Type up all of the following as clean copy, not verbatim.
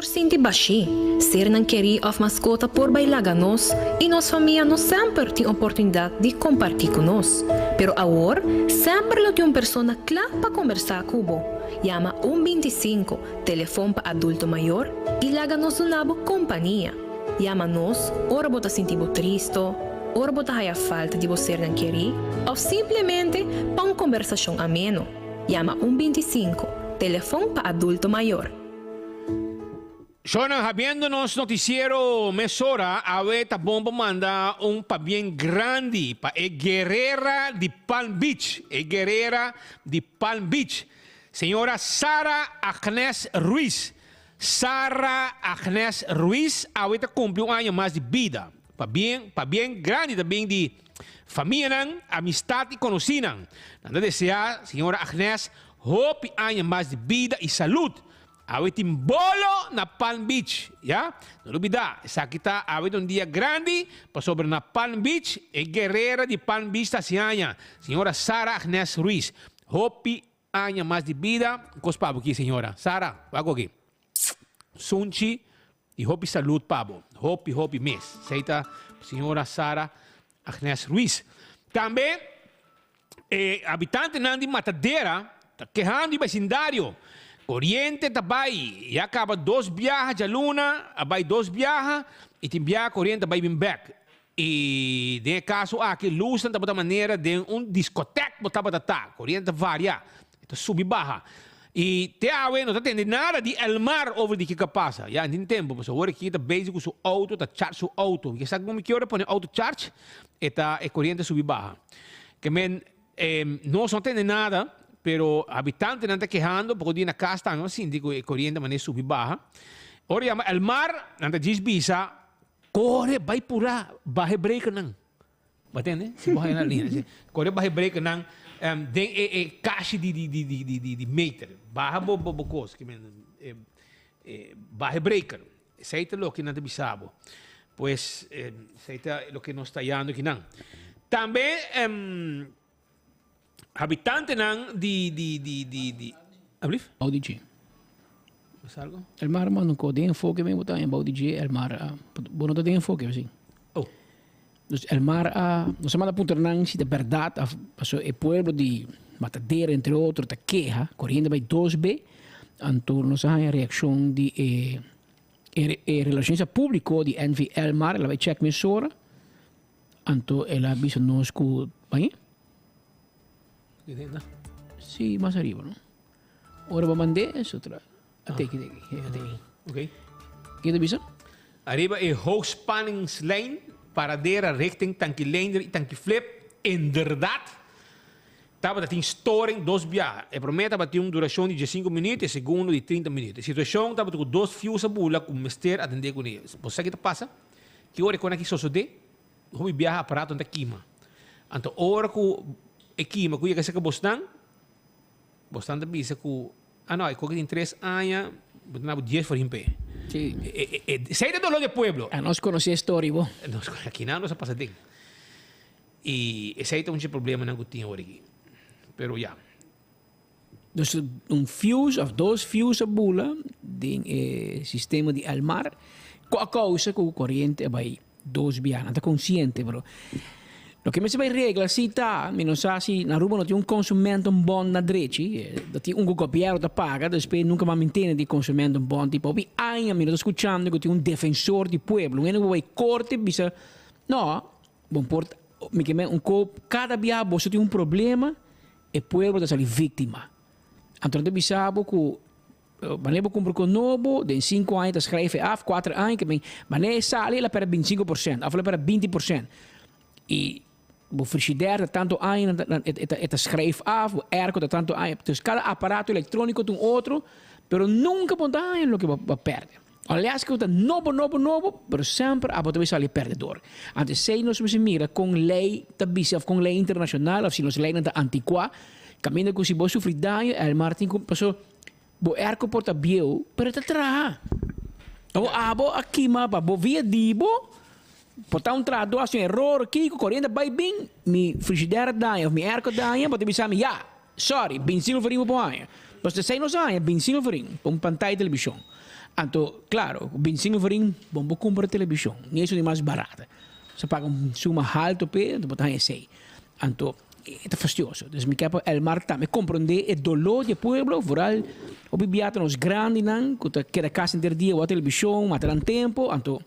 Por sinti baixi, ser não querer of mascota por bailar nós e nós família não sempre tem oportunidade de compartilhar com nós. Pero agora, sempre lo tem uma pessoa clara para conversar com você. Llama 125, telefone para adulto maior e laga nos uma companhia. Llama nós, ora bota sentir triste, ora bota a falta de você não querer, ou simplesmente para uma conversação ameno. Llama 125, telefone para adulto maior. Shona, habiendo nos noticiero mesora, ahorita bomba manda pa bien grande pa Guerrera de Palm Beach. Guerrera de Palm Beach. Señora Sara Agnes Ruiz. Sara Agnes Ruiz, ahorita cumple un año más de vida. Pa bien grande también de familia, amistad y conocinan. Nada desea, señora Agnes, hope años más de vida y salud. Awit in bolo na Palm Beach, ya? No olvida, esa kita awit un día grande pa sobre na Palm Beach, Guerrera de Palm Beach tasianya, señora Sara Agnes Ruiz. Hopi años más de vida, cospabo aquí, señora. Sara, vago aquí. Sunchi y hopi salud, pabo. Hopi mes. Seita, señora Sara Agnes Ruiz. También, habitante nandi Matadera, quejando y vecindario. Oriente tabai, ya acaba 2 viajes de luna, abai 2 viajes, e tem viaje Oriente abai bem back. E de caso aqui luz da outra maneira de discoteca botava tá, Oriente varia, então sube barra. E te awe não tá tendo nada de El Mar over de que passa. Já nem tempo, mas agora aqui tá basic com auto, tá charge seu auto. Que sabe como que hora põe auto charge, e tá Oriente sube barra. Que men não só tem nada. Pero habitante não está quejando porque dia na casa estão assim, digo, correndo maneira subir barra. Ora, chama El Mar, não está desbisa, corre, vai pura, vai break não. Batende? Se vai na linha, corre, vai break não, tem caixa de meter, barra bobo coisa, que vai breaker. Seita lo que não te bisabo. Pues, seita lo que nos está yando aqui não. Também, habitante nang di Ablif? Baudigi. Mas algo? El mar não tem enfoque mesmo tá em Baudigi, el mar bom não tem enfoque assim. Oh. Dus el mar não se manda punto nang se de verdade o pueblo de Matadera entre outros ta queja, correndo by 2B, anto nos há a reação de relações público de NV El Mar, ela vai check mesora, anto ela avisa nos com bem. Sì, más arriba, ¿no? Ora va mandare es otra. Até que Ok. ¿Qué te visa? Arriba é hoogspanningslijn, paradera richting Tanquilender e Tanquiflip. Inderdaad. Tava dat in storing 2 viajes. E promete dat uma duração de 5 minutos e segundo de 30 minutos. A situação tava com 2 fios a bula com mister atender com eles. Você que te passa? Que hora quando aqui só de? Como viaja aparato da quima. Então, hora com Aqui, kuya kasi ka Boston da bisa ku ano ay ko tem 3 anos, but na 10 for himpe. Sí. Sai do de pueblo. Nós conhecemos a história, bo. Nós aqui não sa pasa ding. E esse aí tem problema na gutinha ora aqui. Pero ya. Dus fuse of 2 fios a bula de sistema de El Mar com a causa que o corrente vai 2 biana, está consciente, bro. Lo che mi sembra in regola si ta, mi non sa si na ruba non ti un consumento un bon na dreci, da ti un copiero da paga, da spe nunca ma mantene di consumento un bon tipo vi aia mi sto ascoltando che ti un difensor di pueblo, uno vuoi corte bisa no, bon porta mi che un co cada biabo se ti un problema e pueblo da sali vittima. Antonio bisabo ku wanneer we compren con nobo, den 5 anni, dan schrijven af, 4 anni, maar nee, sali la per 25%, af la per 20%. E o frigidaire tanto anni, et schrijf af, o ergo da tanto anni. Dus cada apparato elettronico tem outro, pero nunca ponta lo que va perde. Aliás, que nobo, pero sempre a poder salir perdedor. Antes sei nos se mira com lei tabisa of com lei internacional, of si nos lei na antiqua, caminho com si bo sofrer daño, el Martin passou bo ergo porta bio, pero te traha. O abo aqui ma bo via dibo, porta un trado assim error aqui, correndo vai bem, mi frigidaire daño, mi ergo daño, pode me chamar, ja, sorry, benzina farinha po aia. Mas te sei nos aia, benzina farinha, um pantai televisão. Então, claro, o benzinho varinho, vamos comprar televisão. Nem isso é mais barata. Você paga suma alto pe, então botar em sei. Então, é fastidioso. Então, me quer el mar também compreender o dolor do povo, vooral o bibiata nos grande nan, que queda casa inteiro dia, o televisão, mataram tempo, então,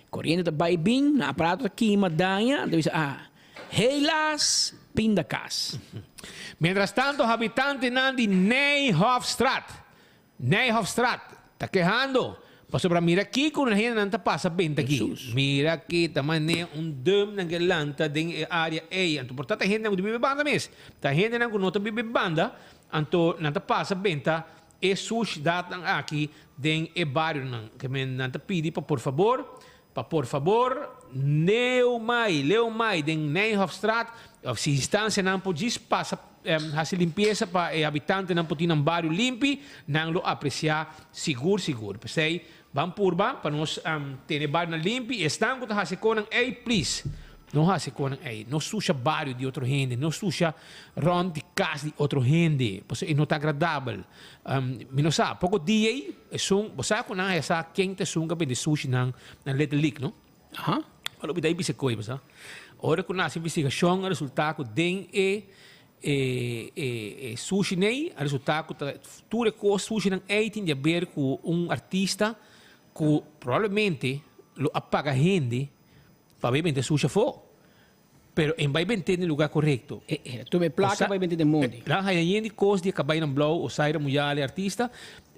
correndo da baibim, na prato aqui, madanha, então, helaas, pinda casa. Mientras tanto, os habitantes de Nijhoffstraat está quejando. Paso para mira aqui, quando a gente não passa bem aqui. Mira aqui, também dum naquele lanta de área A. Então, portanto, a gente não vive banda mesmo. A gente não vive banda, então não passa bem, tá? E sushi datan aqui den e bairro não. Que me não pedi para por favor, leu mai den Nijhoffstraat, se instância não pode passa fazer limpeza para o habitante não pode um bairro limpo, não lo apreciar seguro. Pensei, vamos para nós ter bairro limpo e estão com a com please. Não fazer com não suja bairro de outra gente, não suja rond de casa de outra gente, porque não está agradável. Não sabe, pouco dia aí, você com essa quente sunga bem de sushi na Little League, não? Aham. Olha o daí bisa coisa, sabe? Ora com a investigação, o resultado den sushi nei, o resultado tudo que sushi não tem a ver com artista que provavelmente lo apaga gente para ver sushi for. Pero em vai vender no lugar correto. Tu me placa vai vender de mundo. Lá hay gente coisa de acabar em blow ou sair mulher artista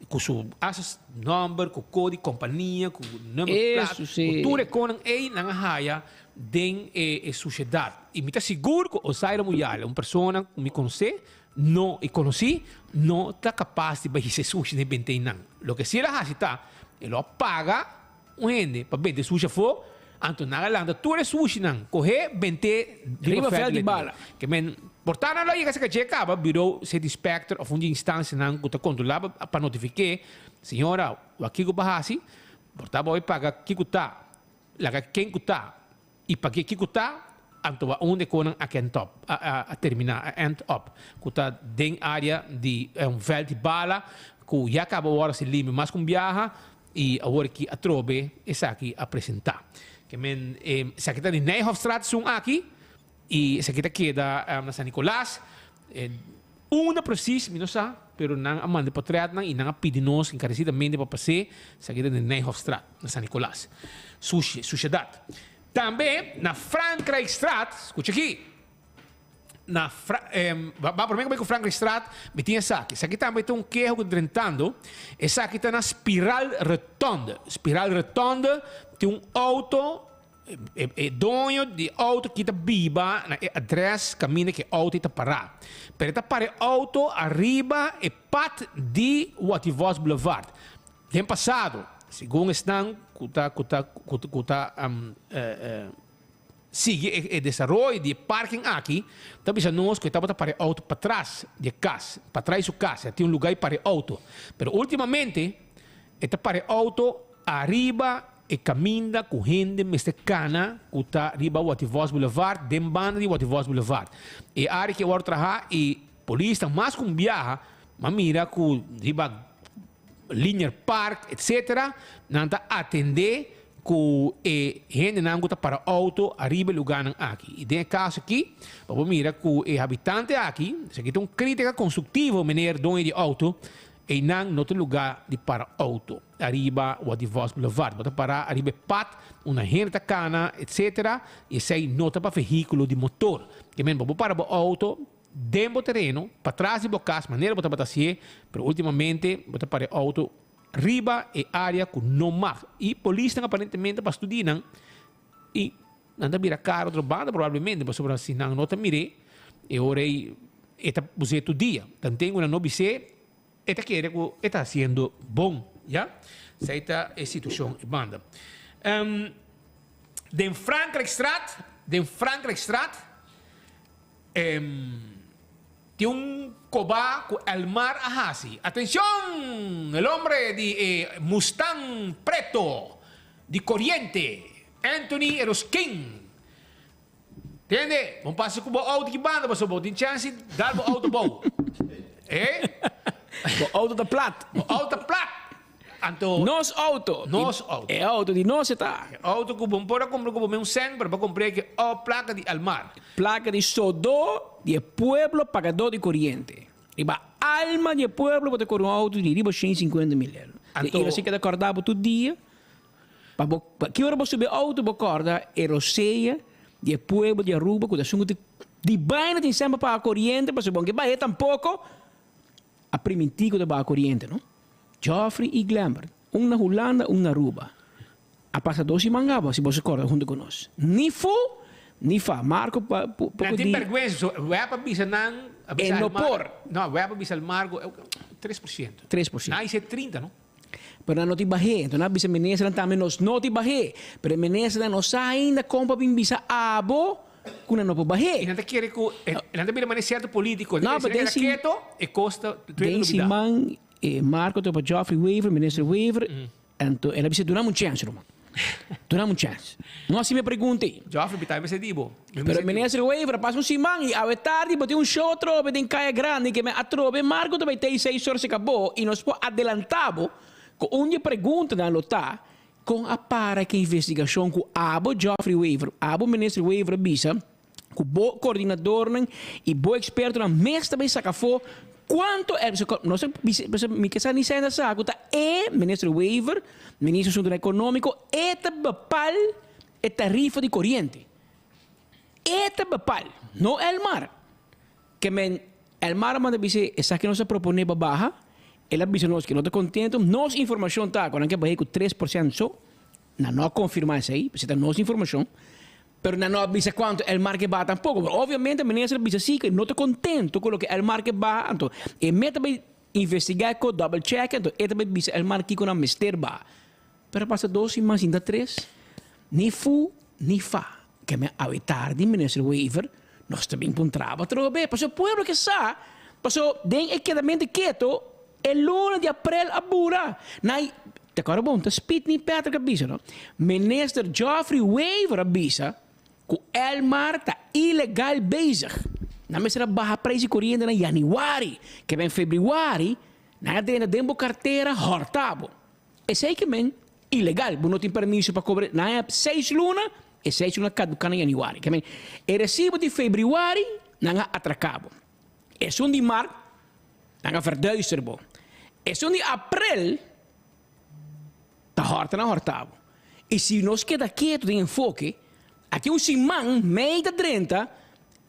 com seu assas number, com código companhia, com número placa, com tudo com aí na raia den sociedade. E me tá seguro que o sair mulher, uma pessoa que me conhece, não e conheci, não está capaz de fazer sushi de vender não. Lo que se ela está, ele paga um gente para vender sushi for. Anto nagalanda tudo sushi não correr bente riba fel de bala que men portana lá ia que checava bureau se inspector of uma instância não que controlava para notificar senhora o aqui que bahasi portava oi paga que tá lá quem que tá e para que tá anto onde conan a top a terminar a end up que tá den área de vel de bala que já acaba hora se limite mas com viaja e agora que a trobe essa aqui apresentar que men se aqui está de Nijhoffstraat são aqui e se aqui está queda na San Nicolás uma precisa não sabe pero não a manda para trás não e não a pedir nós encarecidamente para passar se aqui está de Nijhoffstraat na San Nicolás sociedade também na Frankrijkstraat escuta aqui va por mim com Frankrijkstraat me tinha aqui também tem carro drentando essa aqui está na Spiral Rotonda tem auto dono de auto que está viva na address caminho que auto está parar pero está para auto arriba e pat de Wativos Boulevard tem passado segundo estão sigue o desenvolvimento de parking aqui, também já nós que estava para auto para trás de casa, para trás de casa, tem lugar para auto. Mas ultimamente está para auto arriba e caminha com gente mexicana que está arriba Wativos Boulevard, dem banda de Wativos Boulevard. E a área que eu vou trabalhar e polícia mais com viaja, mas mira com arriba Linear Park, etc. Não está atender que gente não está para auto arriba lugar aqui. E tem caso aqui, vamos mirar que o habitante aqui, se aqui tem uma crítica construtiva, menino dono de auto, e não tem lugar de para auto arriba o Wativos Boulevard. Bota para arriba pat, uma gente cana, etc. E sei nota para veículo de motor. Que men vamos para o auto, dentro do terreno, para trás de bocas, maneira bota para ser, pero ultimamente bota para auto riba e área com não mag. E polícia aparentemente para estudar e não está mira caro outra banda provavelmente para sobre assim não nota mire e orei eta você todo dia. Então tem uma novice eta quer que está sendo bom, já? Seita a situação e banda. Den Frankrijkstraat tem um cobá com Elmar Ahasi. Atenção! El hombre de Mustang Preto, de Corriente, Anthony Eroskin. Entende? Vamos passar com o auto que banda, mas tem chance de dar o auto bom. O auto da plat. anto Nos auto. Nos auto. É auto de nós está. auto ko bom para comprar ko bom cent para comprar que o placa de Almar. Placa de sodo de pueblo pagador de corriente. Riba alma de pueblo para ter um auto de riba 150 mil euros. Anto- E assim que acordar todo dia. Para que hora você subir auto para acordar é roceia de pueblo de Aruba que assunto de baina tem sempre para a corriente para bom que vai tampouco a primitivo de para a corriente, não? Joffrey e Glamour, um na Holanda, um na Aruba. A passa 12 mangaba se você acorda junto conosco. Ni fu ni fa Marco pouco Não tem di vergonha, so vai para bisa nang E no por. Não, vai para bisa Almar 3%. 3%. Não, isso é 30, não? Pero não te barré, então não bisa menesa também nós não te barré. Pero menesa não sai ainda compra bem bisa abo kuna não E barré. não te quer que não te pide certo político, Não, não, mas mas desse- quieto e costa Desse man Marco topa Geoffrey Weaver, ministro Weaver, então ela bisa donamos chance, irmão. Donamos chance. Não assim me perguntei. Joffrey bitai me sedibo. Pero ministro Weaver passa simang e a tarde botei um show trobe tem caia grande que me atrobe Marco também tem 6 horas se acabou e nós po adelantado com uma pergunta na lota com a para que investigação com abo Geoffrey Weaver, abo ministro Weaver bisa com bo coordenador e bo experto na mês também sacafou quanto é nós me que ni senda sa tá é ministro Weaver, ministro do econômico é bapal é tarifa de corrente. Este bapal, no el mar. Que men, el mar manda dice, esa que no se propone baja, ela dice nos que no está contento, nos información está, con que baja con 3% so, no confirma isso aí, precisa nos informação, pero no dice cuánto el mar que baja tampoco. Pero obviamente, el ministro dice sí, que no está contento con lo que el mar que baja, entonces, y mete para investigar con double check, entonces, este dice el mar que con una mister baja. Pero pasa 2 más ainda 3, ni fu, ni fa. Que me tarde, ministro Weaver, nós também encontrava trobe. Porque o povo que sabe, porque den equidamente quieto, el 1 de abril a bura. Nai, te acorda bom, te spit ni Patrick avisa, no? Minister Geoffrey Weaver avisa que el mar está ilegal bezig. Na mesma barra preço corrente na januari, que vem februari, na dentro carteira hortabo. Esse aí que vem ilegal, não tem permisso para cobrar. Na 6 luna, e 6 luna caducana em januari. Que vem, e recibo de februari, não atracabo. E um de março, não verduisterbo. E um de abril, tá hortabo. E se nós queda quieto de enfoque, aqui um simão, meio de 30,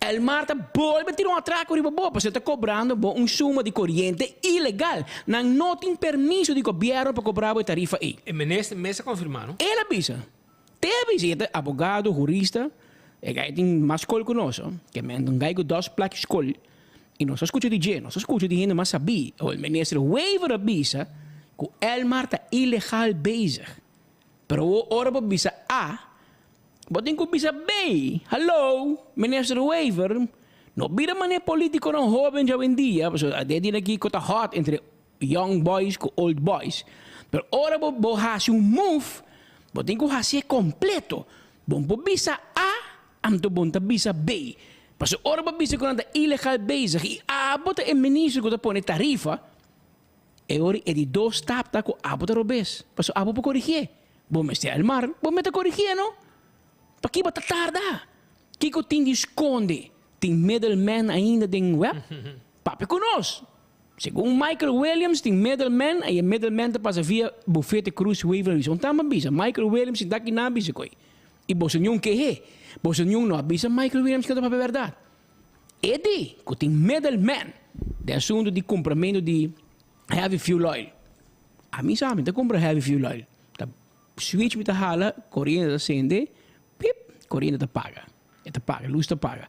el Marta vuelve a tirar um atraco de bobo, porque você está cobrando um suma de corrente ilegal. Não tem permisso de governo para cobrar a tarifa aí. E mesa confirmaram. Ele avisa. Te avisa, advogado, jurista, e aí tem mais escola conosco, que me um gai com 2 placas escola. E nós escutamos de gente, nós escutamos de gente, mas sabia, o ministro Weaver avisa que el Marta ilegal bezig. Pero o ora avisa A, botin ko bisa B. Hello, Minister Weaver. No bira man é político não jovem já em dia. Porque a gente aqui que tá hot entre young boys com old boys. Pero ora bo hasi move. Botin ko hasi completo. Bom bisa A, amto bom ta bisa B. Porque ora bo bisa ko nada ilegal bezig. E a bota é ministro que tá pone tarifa. E ora é de 2 tapta ko a bota robes. Porque a bota corrigir. Bom mestre al mar, bom meta corrigir, não? Para que bata tarda? Que eu tenho de esconde? Tem middleman ainda tem web? Papi conosco. Segundo Michael Williams, tem middleman, e o middleman passa via bufete Cruz Weaver. Não está avisa. Michael Williams está aqui na avisa. E você não quer? Você não avisa Michael Williams que é a verdade. É de que tem middleman de assunto de compramento de heavy fuel oil. A mim sabe, está compra heavy fuel oil. Switch me tá hala, corrente acende, pip, corrente tá paga. E tá paga, luz tá paga.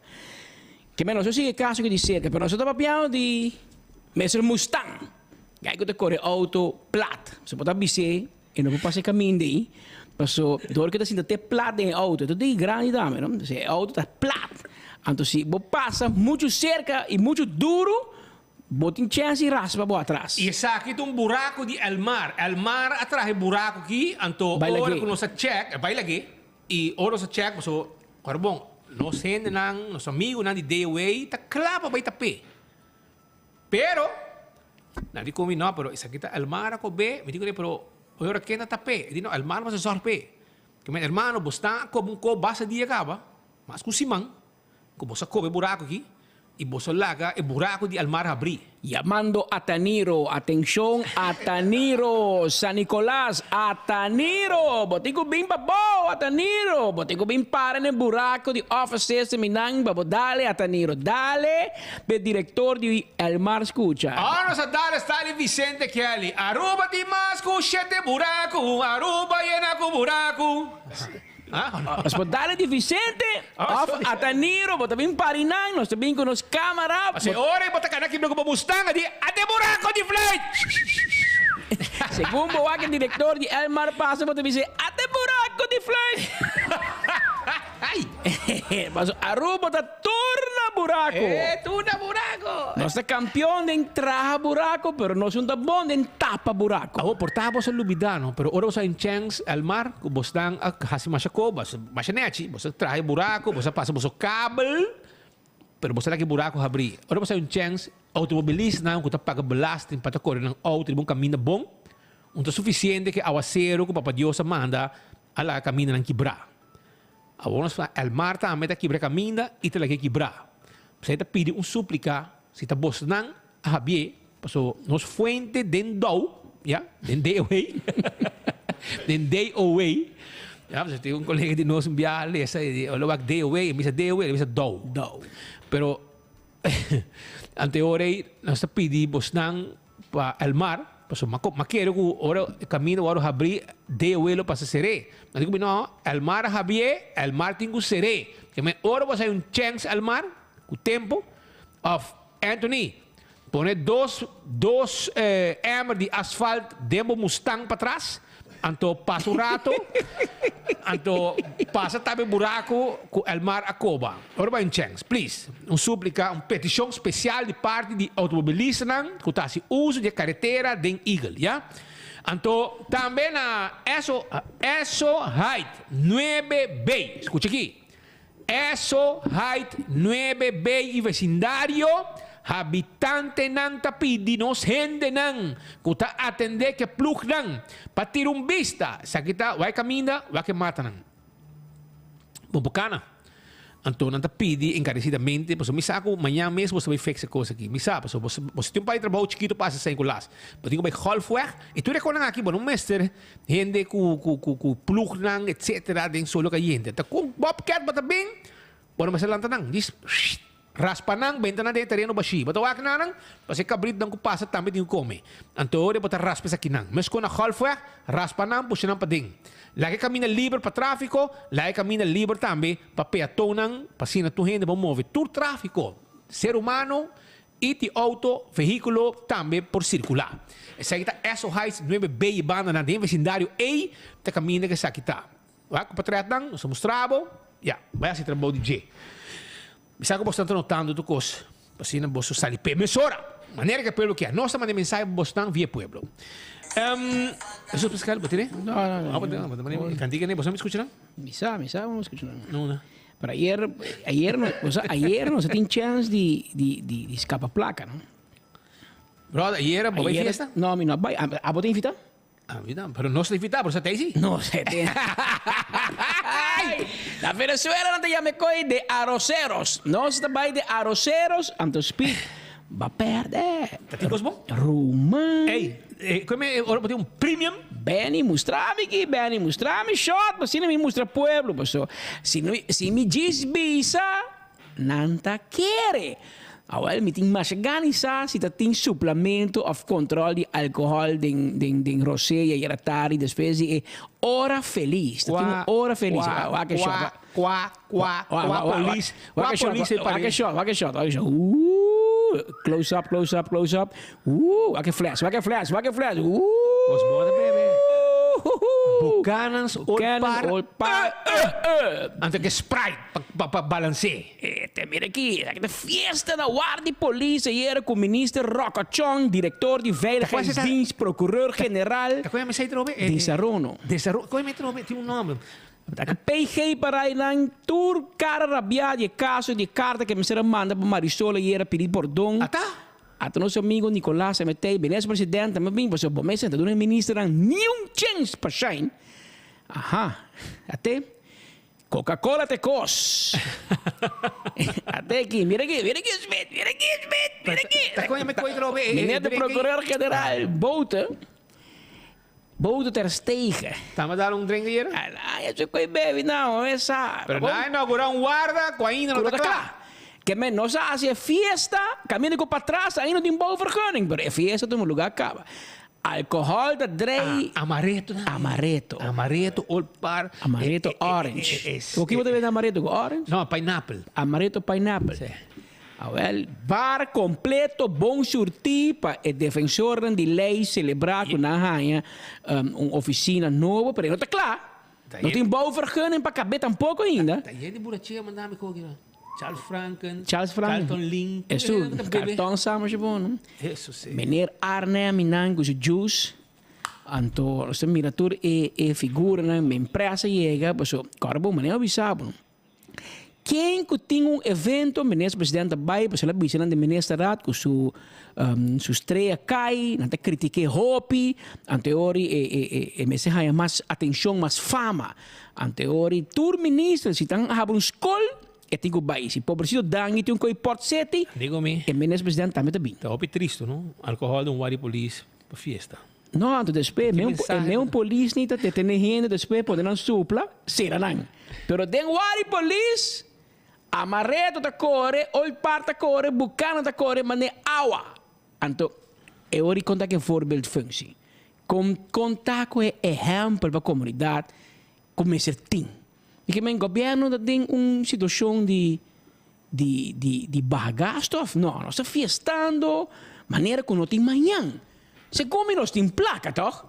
Que menos eu sei caso que dizer, que nós tá papiando de mesmo Mustang. Gai que tá corre auto plat. Você pode abisar e não pode passar caminho daí. Passou, dor que tá sendo até plat em auto, tudo de grande dame, não? Se auto tá plat. Então se você passa muito cerca e muito duro, botin chance e raspa po atrás. E sakit um buraco de Almar. Almar atrás é buraco aqui, anto ora que nós check, vai lagi. E ora sa check, so carbon, nós sende nang, nos amigo nang di day away, ta clapa vai tape. Pero, nadi ko no, pero isa kita Almar ako be, me digo pero Ora que na tapé, di no, Elmar mas sorpe. Que meu hermano, bosta como ko basa dia acaba, mas com simang, ko bosa kobe buraco aqui, e bosa laga e buraco de Elmar abri. Llamando a Taniro. Atención, Ataniro. San Nicolás, Ataniro. Botico bem babo, Ataniro. Botico bem para no buraco de offices de Minang. Babo, dale, Ataniro. Dale, be diretor de Elmar escucha. Ano sa dala stali Vicente Kelly, Aruba di masco, sete buraco, Aruba yena ko buraco. Mas po dale di Vicente, off Ataniro. Bota bem parinang, nós também com nos câmara. Kasi ore bota kana kiblo ko babustang di ate buraco di flight. Segundo o diretor de Elmar passa, bota dizer, até buraco de flight. Ai, Mas Aruba tá torna buraco. tu na buraco. Nós é campeão de entrar buraco, pero nós não tá bom de tapa buraco. Ako portabo sa Lubidano, pero oro sa Inchengs, Elmar, kubostang hasi masyako, basta nechi, basta trahe buraco, basta pasa basta kabel, pero basta lagi buraco habri. Oro sa Inchengs, automobilista na kuta pagbalastin patakore ng auto, ibang kamina bom, unta suficiente que awasero ko papadiosa manda ala kamina ng kibra. Awonos fa Elmar ta meta kibra kamina ita lagi kibra. Sa ita pidi súplica, si ta boss nang ahabie, paso nos fuente den do, ya, den day away. Den day away. Ya, pues tengo un colega de nos enviarle esa olawak day away, misa day away, misa do. Do. Pero ante ore nasa pidi boss nang pa Elmar, paso makero ko ora camino oro abri day away lo pasa seré. Nanti ko bino Elmar habie, Elmar tingu seré. Que me oro was un chance Elmar, o tempo of Anthony. Pone dos hammer de asfalt demo Mustang para trás. Anto passa o rato. Anto passa tabe buraco com Elmar Acoba. Ora vai um chance, please. Súplica, petição especial de parte de automobilista que está se uso de carretera de Eagle, ya? Anto também na ESO Height 9B. Escucha aqui. ESO Height 9B e vecindário. Habitante ng tapidi nos hende nang kuta atende que pluk nang patirong vista sa kita wai kamina wai que mata nang bubukana anto ng tapidi encarecidamente pues misa ako manhã mesmo você vai fix a coisa aqui misa pues você tem um pai trabalho chiquito passa sem colas mas digo vai halfweg e tu reconhece aqui bom mestre hende ku pluk nang etc den solo kayente ta kung bobcat bata bing bom mas lang tanang dis raspa nang benta na de terreno bashi batawa ka nang kasi kabrit nang kupasa tamit yung come antore bata raspa sa kinang mes ko na halfway raspa nang push nang pading lagi kami na libre pa trafiko lagi kami na libre tambi pa peatonang pasina tuhende pa move tur trafiko ser humano iti auto vehiculo tambi por circular esa kita ESO Heights 9B banda na din vecindario A ta kami na sa kita wa ko patriat nang sa mostrabo ya vai si trabalho de J. Bisa ko bastante notando tu cos. Pasina bosso sali pe mesora. Maneira que pelo que a nossa manda mensagem bostan via pueblo. Eso pescal batire? No. Candiga ne, você me escucha? Misa, vamos escuchar. No. Pero ayer no se tiene chance de escapar placa, ¿no? Bro, ayer vai fiesta? No, mi no vai. ¿A vos te invita? Pero no se invita, pero se te dice? No se te. La Venezuela no te llame coi de arroceros. No se te va de arroceros, anto speak. Va a perder. Taticos bom? Rumán. Come ora botar um premium? Beni mostrami shot, mas se não me mostra pueblo, pessoal. Se me diz bisa, nanta quer. Awal meeting mas organisa se tem suplemento of controle de álcool den rosé e iratari despesi e hora feliz. Tem hora feliz. Police. Shot. Close up. Wake flash. Os bora bebê. Bucanans all par. Ante que Sprite para balancear. Mira aqui, a fiesta da Guarda de Polícia era com o ministro Rocochon, diretor de Veiligheidsdienst, procurador-geral de Sarono. Como é que tem um nome? A PG para ir lá em tur cara rabiada de caso de carta que me será manda para Marisola e era pedir perdão. Ata? Até nosso amigo Nicolás Metei, ministro-presidente, mas bem, você bom, mas do ministro não nenhum chance para shine. Até Coca-Cola te cos. Até aqui, mira aqui, Smith. Ministro Procurador-Geral, Bouta ter stegen. Estamos a dar um drink hier? Eu sei que bebe, não, essa. Pero na inaugurar um guarda, com ainda não está claro. Que men não se hace fiesta, caminha para trás, aí não tem boa vergunning, mas a fiesta tem um lugar acaba. Alcohol da drei. Amaretto. Amaretto, old par. Amaretto orange. O que você vê de amaretto orange? Não, pineapple. Amaretto pineapple. Sim. Bar completo, bom surtir para o defensor de lei celebrar com a rainha uma oficina nova, mas não está claro. Não tem boa vergunning para caber tampouco ainda. Tá aí de buratinha mandar-me com aquilo. Charles Franken, Carlton Link. Isso, cartão sabe bom, não? Isso sim. Meneer Arne, minang gusto juice. Anto, nós temos miratur e figura, né? Me empresa chega, então, corbo, maneira bisabo. Quem que tem um evento, ministro-presidente vai, para ser bispo de ministro-rato, com sua estreia cai, não te critique hopi, anteori e me se haya mais atenção, mais fama. Anteori, tur ministro, se tem a escola, e tem que vai. Se for preciso, dangue tem um coi port sete. Digo-me. E ministro-presidente também está bem. Tá hopi triste, não? Alcohol de um wari police para fiesta. Não, então depois, mesmo polícia nem te tem gente depois podendo supla, será não. Pero den wari police, amaretto da core, ol parta core, bucana da core, mas nem água. Então, eu ori conta que voorbeeld functie. Contar com exemplo para a comunidade, como esse tem. E que o governo tem uma situação de bagastof. Não, nós estamos fiestando, maneira que não tem manhã. Se come nós tem placa, toch?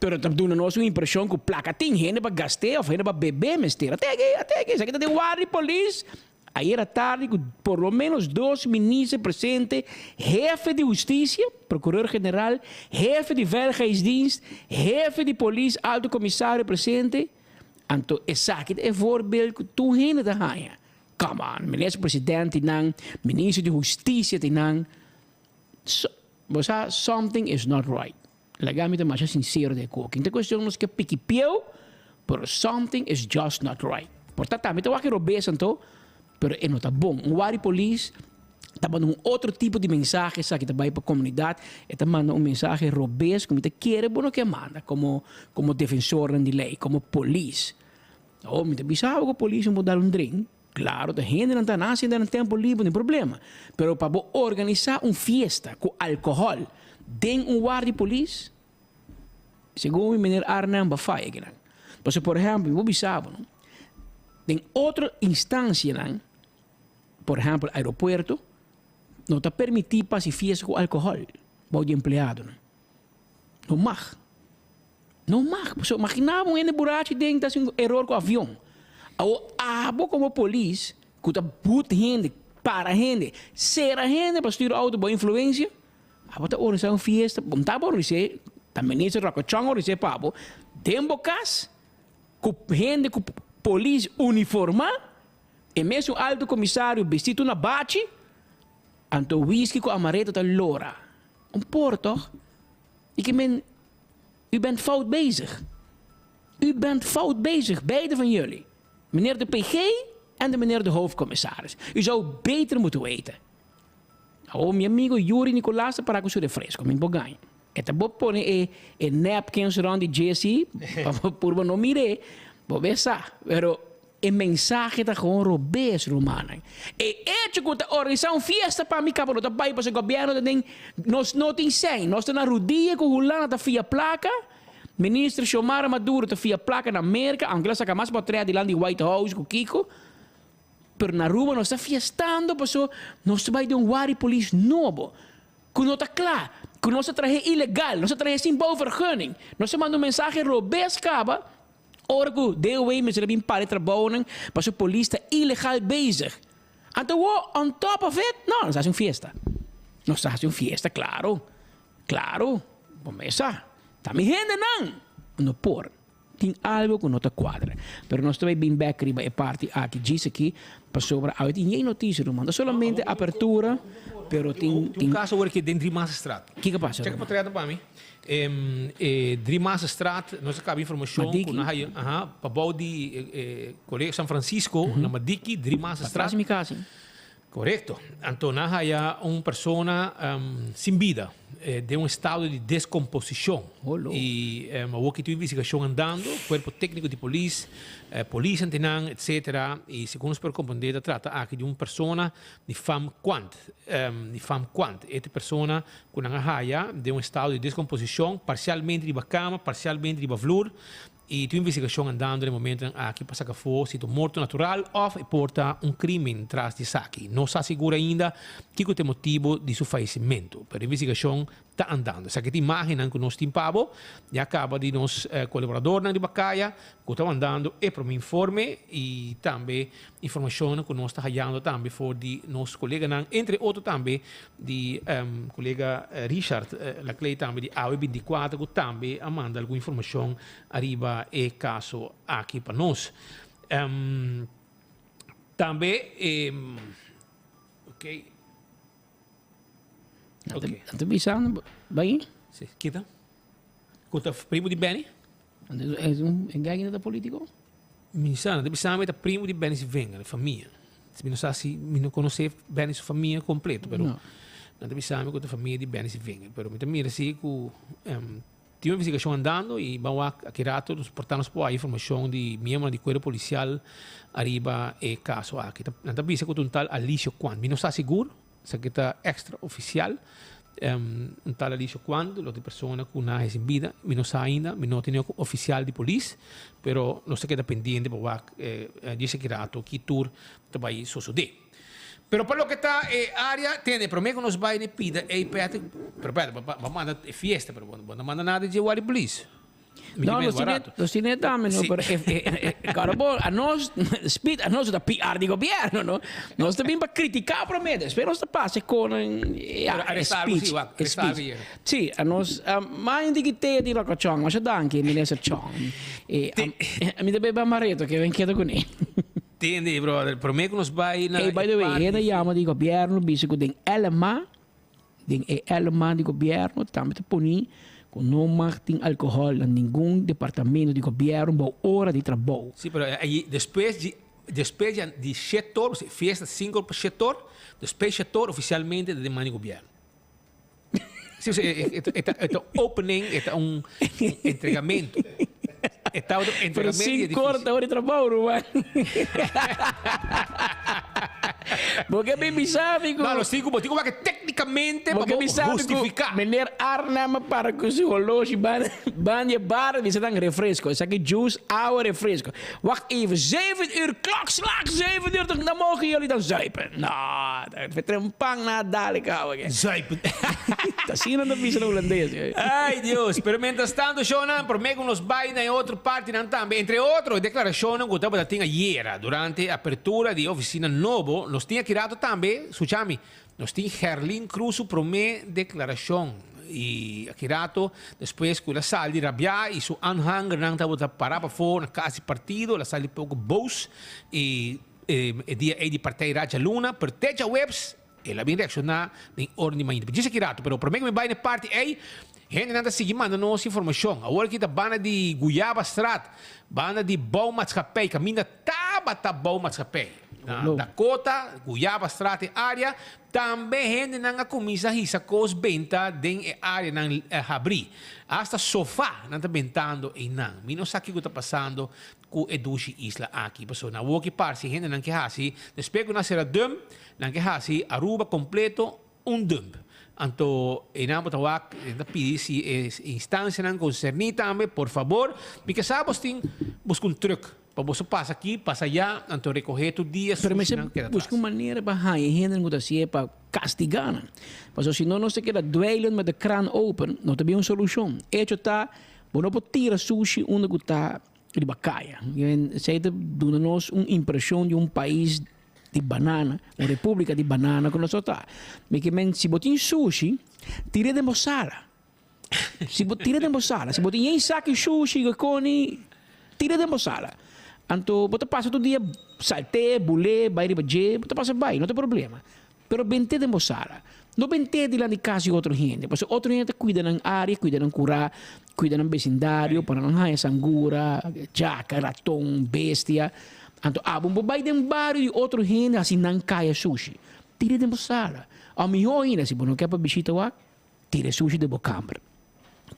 Pero também nós uma impressão que placa tem gente para gastar, ou gente para beber, mestre. Até aqui, se aqui tem guarda polícia. Aí era tarde, por lo menos 2 ministros presentes, jefe de justiça, procurador-geral, jefe de veiligheidsdienst, jefe de polícia, alto comissário presente. Então, essa é o voorbeeld que tu gente da rainha. Come on, ministro-presidente não, ministro de justiça não. Something is not right. Legalmente mais sincero de coisa. Então, a questão não é que piquipiu, but something is just not right. Portanto, também tem que robear, então, pero não está bom. Um wari police está mandando outro tipo de mensagem, sabe, que vai para a comunidade, está mandando mensagem robear, como te quer, bom que manda, como defensor de lei, como polícia. Oh, me bisava que a polícia não dar drink. Claro, a gente não está nascendo no tempo livre, não tem problema. Pero para organizar uma fiesta com álcool, tem guarda de polícia, segundo o menino Arnam Bafai. Então, por exemplo, eu bisava, tem outra instância, por exemplo, aeroporto, não está permitido para se fiesta com álcool, para o empregado. Não mag. Não mag. So, imaginava um buraco dentro de um erro com o avião. Abo como polícia, que está boot gente, para gente, ser a gente para estirar auto boa influência, abo está organizando uma fiesta, bom tá bom dizer, também nisso racochão dizer pabo, tem bocas, com gente com polícia uniformada, e mesmo alto comissário vestido na bate, anto whisky com amaretto da lora, porto, e que men, u bent fout bezig. U bent fout bezig, beide van jullie. Meneer de PG en de meneer de hoofdcommissaris. U zou beter moeten weten. Oh, meu amigo Yuri Nicolás para com seu refresco, meu boganho. Eta bo pone napkins rond de JC, por não mire, bo besa, pero o mensagem está gewoon robês, romano. E hecho que está organizando fiesta para mim, cabrón, está para o governo, nós não tem 100, nós estamos na rodia com o Hulana, está via placa, ministro Xiomara Maduro, está via placa na América, Angela saca mais para trás de lá de White House com Kiko, pero na rua nós está fiestando, porque nós vai de wari police novo, que não está claro, que nós traje ilegal, nós traje sem boa vergunning, nós manda mensagem robês, caba, Orgo, deel we met z'n een paar trabanen, was de politie illegaal bezig. En toen, on top of it, no, no estás en fiesta. No estás en fiesta, claro. Claro. Bomesa. También gente nan. No por. tem algo que nota quadra. Pero nós também bem back riba é parte aqui, diz aqui, para sobre a tem notícia, não manda somente apertura, pero tem caso agora que dentro de Masstraat. O que passa? Checa para trás para mim. De Masstraat, nós acabamos informação com na para Baudi Coreia São Francisco, na Madiki, de Masstraat. Correto. Então, há uma pessoa sem vida, de um estado de descomposição. E houve uma investigação andando, corpo técnico de polícia, polícia antenang, etc. E segundo os compreender, trata aqui de uma pessoa de fam quant. Esta pessoa com a de um estado de descomposição, parcialmente de cama, parcialmente de flor. E tem investigação andando no momento aqui para sacar se é morto natural ou porta crime atrás de saque. Não se assegura ainda que é o motivo de seu falecimento. Mas a investigação está andando. Essa imagem que nós temos e acaba de nos colaborador na Bacaia que está andando e para um informe e também informação que nós está ganhando também for de nosso colega, entre outros também de colega Richard, la Clay também de AW24 que também manda alguma informação arriba e caso aqui para nós. Também, ok. Está pensando bem? Sim, kita. Conta primo de Benny? É ganho da político? Ministro, deve saber que primo de Benny se venga, a família. Se não sabe se não conhece Benny sua família completo, pero não deve saber que a família de Benny se venga. Pero me mira assim que tem uma investigação andando e vamos aqui rato nos portamos por a informação de membro de corpo policial arriba e caso aqui. Não está pensando que um tal Alicio Kwan, me não está seguro, se que está extra oficial. Tal Alicio Kwan, outra pessoa que não é sem vida, me não sabe ainda, me não tem oficial de polícia, pero não se queda pendente para dizer que rato que tour vai suceder. Pero para lo que está área, tiene, pero me que nos va a ir pida, pero vamos a mandar fiesta, pero no manda nada de Wari Police. No, los tiene también, no, pero claro, a nos, speed, a nos da PR di governo, no? Nós também para criticar prometes, pero nós passa com speech. Sì, a nós, mais de que te di la cachong, mas já anche ministro Chong. E mi deve bamareto che venchedo con ele. Entende, brother? Por mim que nos vai na. Hey, by the way, ele chama de governo, bicho que tem elema de governo, também te puni com não marketing álcool em nenhum departamento de governo, boa hora de trabalho. Sim, pero aí depois de setor, festa single setor, depois setor oficialmente de mani governo. Sim, é opening, é entregamento. Pero sin corta hora de trabalho, mano. Porque me sabe que... Não, não, digo que tecnicamente vamos justificar. Meneer Arnhem para que se horloge van je bar, we zetten refresco. Ik zeg juice, oude refresco. Wacht even, 7 uur, klokslag 7 uur, dan mogen jullie dan zuipen. Nou, dat wordt een pang na dadelijk houden. Zuipen. Dat zie je dan visa holandês. Ai, Deus. Pero mientras tanto, Shonan, por meio nos vai na outra parte também. Entre outros, declaração que estava tinha ieri, durante a apertura de oficina novo, nos tinha criado também, Suchami, nos tinha Herlin Cruz por meio declaração. E aqui rato, depois que ela saiu de rabiar e seu anhang não estava parar para fora na casa de partido, ela saiu pouco boos e dia de partida Raja Luna, per teja webs, ela vem reaccionar em ordem ainda. Diz aqui rato, pero por meio que me vai na parte aí, gente nada seguir mandando nossa informação. Agora que tá banda de Guiaba Strat, banda de Bom Matscapé, caminha tá Bom Matscapé. Dakota, Guiaba Strat área, também gente não começa a risa com os venta de área não abrir. Hasta sofá não tá ventando e não. Me não sabe o que está passando com Edushi Isla aqui. Pessoal, na walkie party, gente não quer assim. Depois que não será dump, não quer assim, Aruba completo, dump. Anto, inamo tawak, pedi si instância não concernir também, por favor, porque sabes tem busca truque. Para você passar aqui, passa allá, anto recorrer todo dia. Mas busca uma maneira para gente não assim para castigar. Mas se não se queda duelen met de kraan open, não tem uma solução. Hecho tá, não pode tirar sushi onde está de bacaia. Você dá-nos uma impressão de país de banana, uma república de banana que nós está. Porque se botin sushi, tira de moçara. Se botin em saco sushi, que coni tira dentro sala. Anto, bota passa todo dia, salte, bule, vai ribaje, bota passa vai, não tem problema. Pero bente dentro sala. Não bente de lá de casa e outro gente. Porque outro gente cuida ng área, cuida ng cura, cuida ng vecindário, para não haya sangura, jaca, ratão, bestia. Anto, bom vai dentro barrio e outro gente assim não caia sushi. Tira dentro sala. A melhor ainda, se você não quer para visita lá, tira sushi de bocâmara.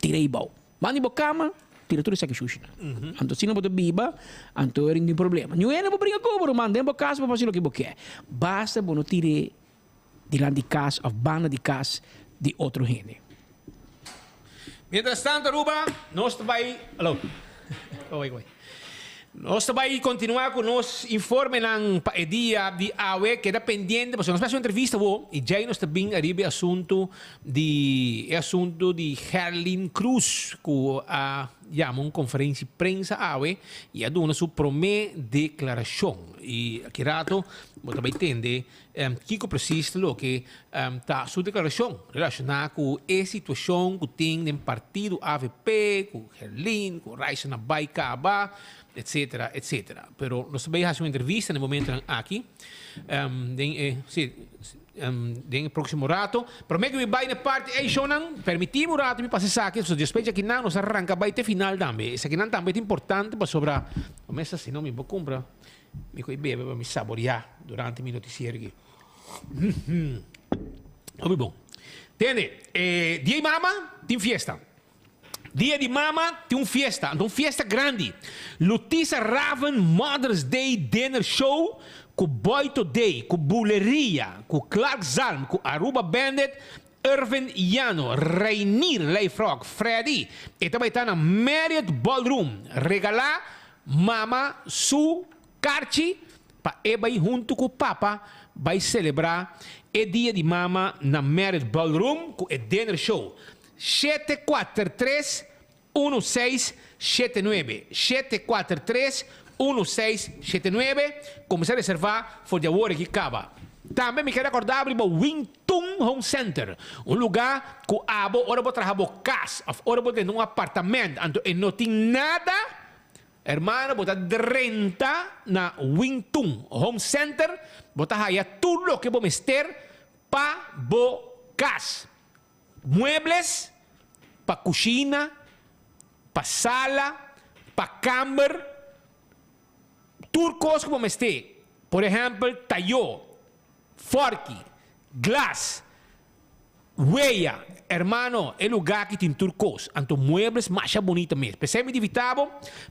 Tira ibao. Mani bocâmara, tira tudo isso aqui sushi. Anto, se não botar biba, anto, não tem problema. Não é não brinca com o mano, dentro da casa para fazer o que você quer. Basta você tire de lá de casa, ou banda de casa de outro gente. Mientras tanto, Aruba, nós vai... Alô? Oi. Nós vai continuar com nos informe ng dia de AWE que era pendiente, porque nós fazemos uma entrevista e já nós também arriba assunto de Herlin Cruz, que chama uma conferência de prensa AWE e a dona sua primeira declaração. E aqui rato, você vai entender que precisa o que está sua declaração relacionada com a situação que tem no partido AVP, com Herlin, com Raisa na Baicaba, etc. Pero nós também fazemos uma entrevista no momento aqui, no próximo rato. Pero me que me vai na parte, Shonan, permitimos o rato me passar aqui, so despeja que não, nós arranca vai até final também. Esse aqui não também é importante para sobrar. Mas assim não me vou comprar, me coi bebe para me saborear durante o noticiário aqui. Muito bom. Entende? Dia de mama, tem festa. Dia de mama tem uma festa grande. Lutisa Raven Mother's Day Dinner Show com Boito Day, com Buleria, com Clark Zalm, com Aruba Bandit, Irvin Yano, Rainier Leifrog, Freddy. E também está na Marriott Ballroom. Regalar mama su carchi para ir junto com o papa vai celebrar o dia de mama na Marriott Ballroom com o Dinner Show. 743-1679. 743-1679. Começar a reservar for the hora que acaba. Também me quero acordar para o Wingtung Home Center. Um lugar que ora vou trabalhar casa, ora vou ter um apartamento, e não tem nada. Hermano, vou dar renta na Wingtung Home Center. Vou dar tudo o que vou ter para o casa. Muebles, para cozinha, para sala, para câmara, turcos que vamos ter. Por exemplo, tallo, forque, glass, huella. Hermano, é lugar que tem turcos. Então, muebles mais bonito mesmo. Pensei-me de Vitabo,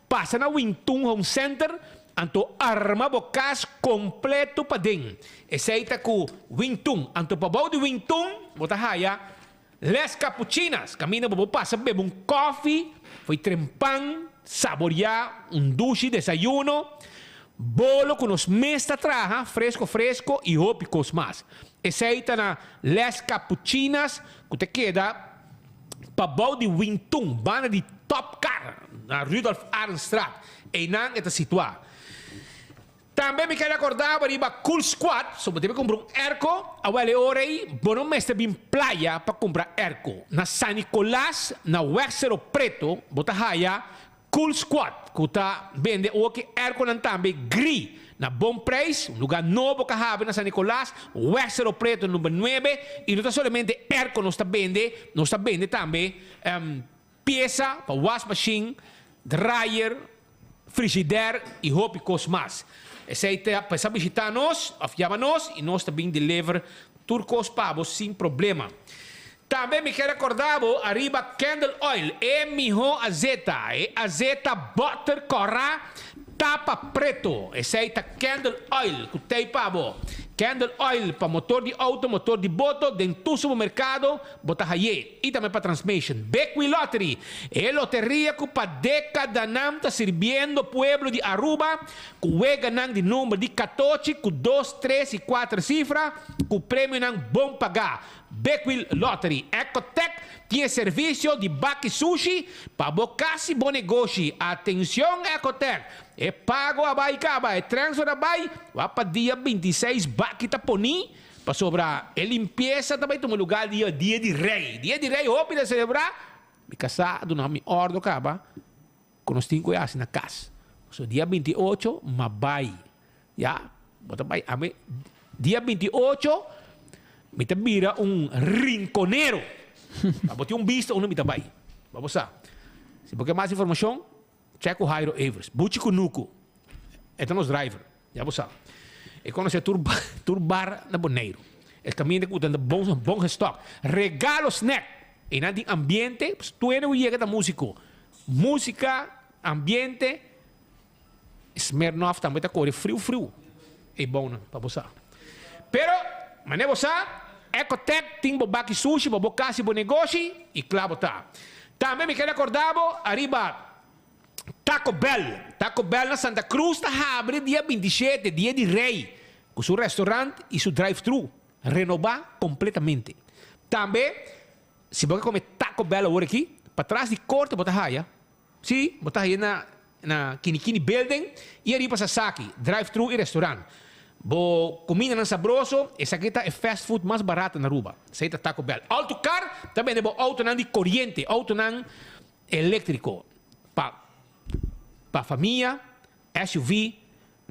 passa na Wingtung Home Center, então arma o casa completo para dentro. Aceita com Wingtung. Então, para o de Wingtung, bota raia. Les cappuccinas, camina para passa, bebe um coffee, foi trempão, saborear, duche, desayuno, bolo com os mestres traja, fresco e hópicos mais. Aceita na Les Cappuccinas, que te queda para o de Wingtung, banda de Top Car, na Rudolf Arnstraat, e não está situado. Também me quero acordar para ir para Cool Squad. Só você vai comprar erco. A hora aí, bom mestre bem playa para comprar erco. Na San Nicolás, na Wexero Preto, bota raia Cool Squad. Que está vende o que erco não também gris. Na bom preço, um lugar novo que have na San Nicolás, Wexero Preto número 9. E não está somente erco, nós está vende também peça para wash machine, dryer, frigidaire e hópicos mais. Aceita para visitar nós, chama-nos e nós também deliver turcos pavos sem problema. Também me quero acordar, arriba Candle Oil, é melhor azeta butter corra, tapa preto. Aceita Candle Oil, que tem pavo. Candle Oil para motor de auto, motor de boto, dentro do supermercado, bota aí. E também para transmission. Beckwith Lottery, é loteria que para década não está servindo o pueblo de Aruba, que é ganhando de número de 14, com 2, 3 e 4 cifras, que o prêmio não bom pagar. Beckwith Lottery. Ecotec tem serviço de baki sushi para bocasi bom negócio. Atenção, Ecotec. É pago a baicaba, é transfer a bai. Vai para dia 26, baki taponi. Para sobrar, é limpeza também. Tem um lugar dia de rei. Dia de rei, óbvio de celebrar. Me casado, não me ordo, acaba. Com os 5 reais na casa. So, dia 28, mabay. Ya, bota bay. Dia 28, me bira rinconero. Bota vista, me bay. Vamos lá. Se você quer mais informação, checa o Jairo Evers. Buchi Kunuku. Este é o nosso driver. Já você sabe. E quando você turbar na Boneiro. El caminho de cuidando bom stock. Regalo snack. E não tem ambiente, tu não chega da músico. Música, ambiente, Smirnoff também está correndo frio. É bom, né? Para você. Pero, mas não você, Ecotec, tem bobaki sushi, bobocasi, bo negócio, e claro, tá. Também me quero acordar, arriba, Taco Bell. Taco Bell na Santa Cruz está abre dia 27, dia de rei. Com seu restaurante e seu drive-thru. Renovar completamente. Também, se você comer Taco Bell agora aqui, para trás de corte, bota raia. Sim, bota aí na Kinikini Building e ali para Sasaki, drive-thru e restaurante. Bo comida não sabroso, essa aqui é fast food mais barata na Aruba. Essa é Taco Bell. Autocar, também é auto não de corrente, auto não elétrico. Para família, SUV,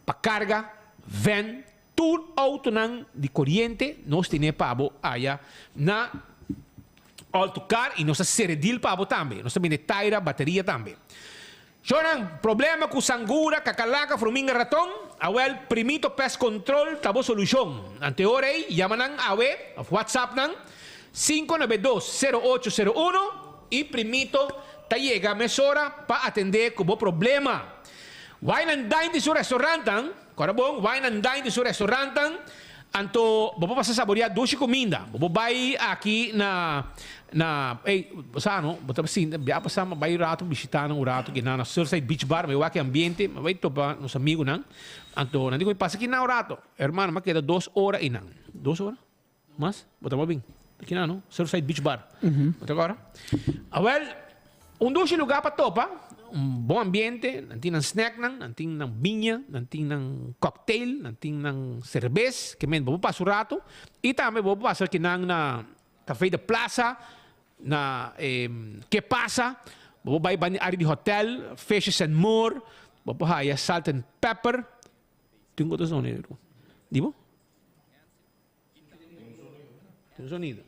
para carga, van, tudo auto não de corrente, nós temos para aí na autocar e nós seredil para também. Nós também de taira, bateria também. Jonan, problema com sangura, cacalaca, fruminga, raton, awel, primito pest control, tabo solução. Ante hora aí, yamanang awe, of WhatsApp nang, 592-0801 e primito ta llega mesora para atender como problema. Wine and dine de su restaurante, corabong, wine and dine de su restaurante, anto, bobo pasa saborear doce comida. Bobo vai aqui na no, bota assim, bia passa vai rato visitar um rato que na Surfside Beach Bar, meu aqui ambiente, vai topa nos amigos não. Anto, não digo passa aqui na rato. Hermano, mas queda 2 horas e não. 2 horas? Mas, bota bem. Aqui não, Surfside Beach Bar. Bota agora. Well, doce lugar para topa, bom ambiente, não tem snack não tem vinha, não tem cocktail, não tem cerveja, que men bobo passa o rato, e também bobo passa aqui na café da plaza, na que passa, bobo vai área de hotel, Fishes and More, bobo haya salt and pepper, tem outras zonas, dibo? Tem sonido.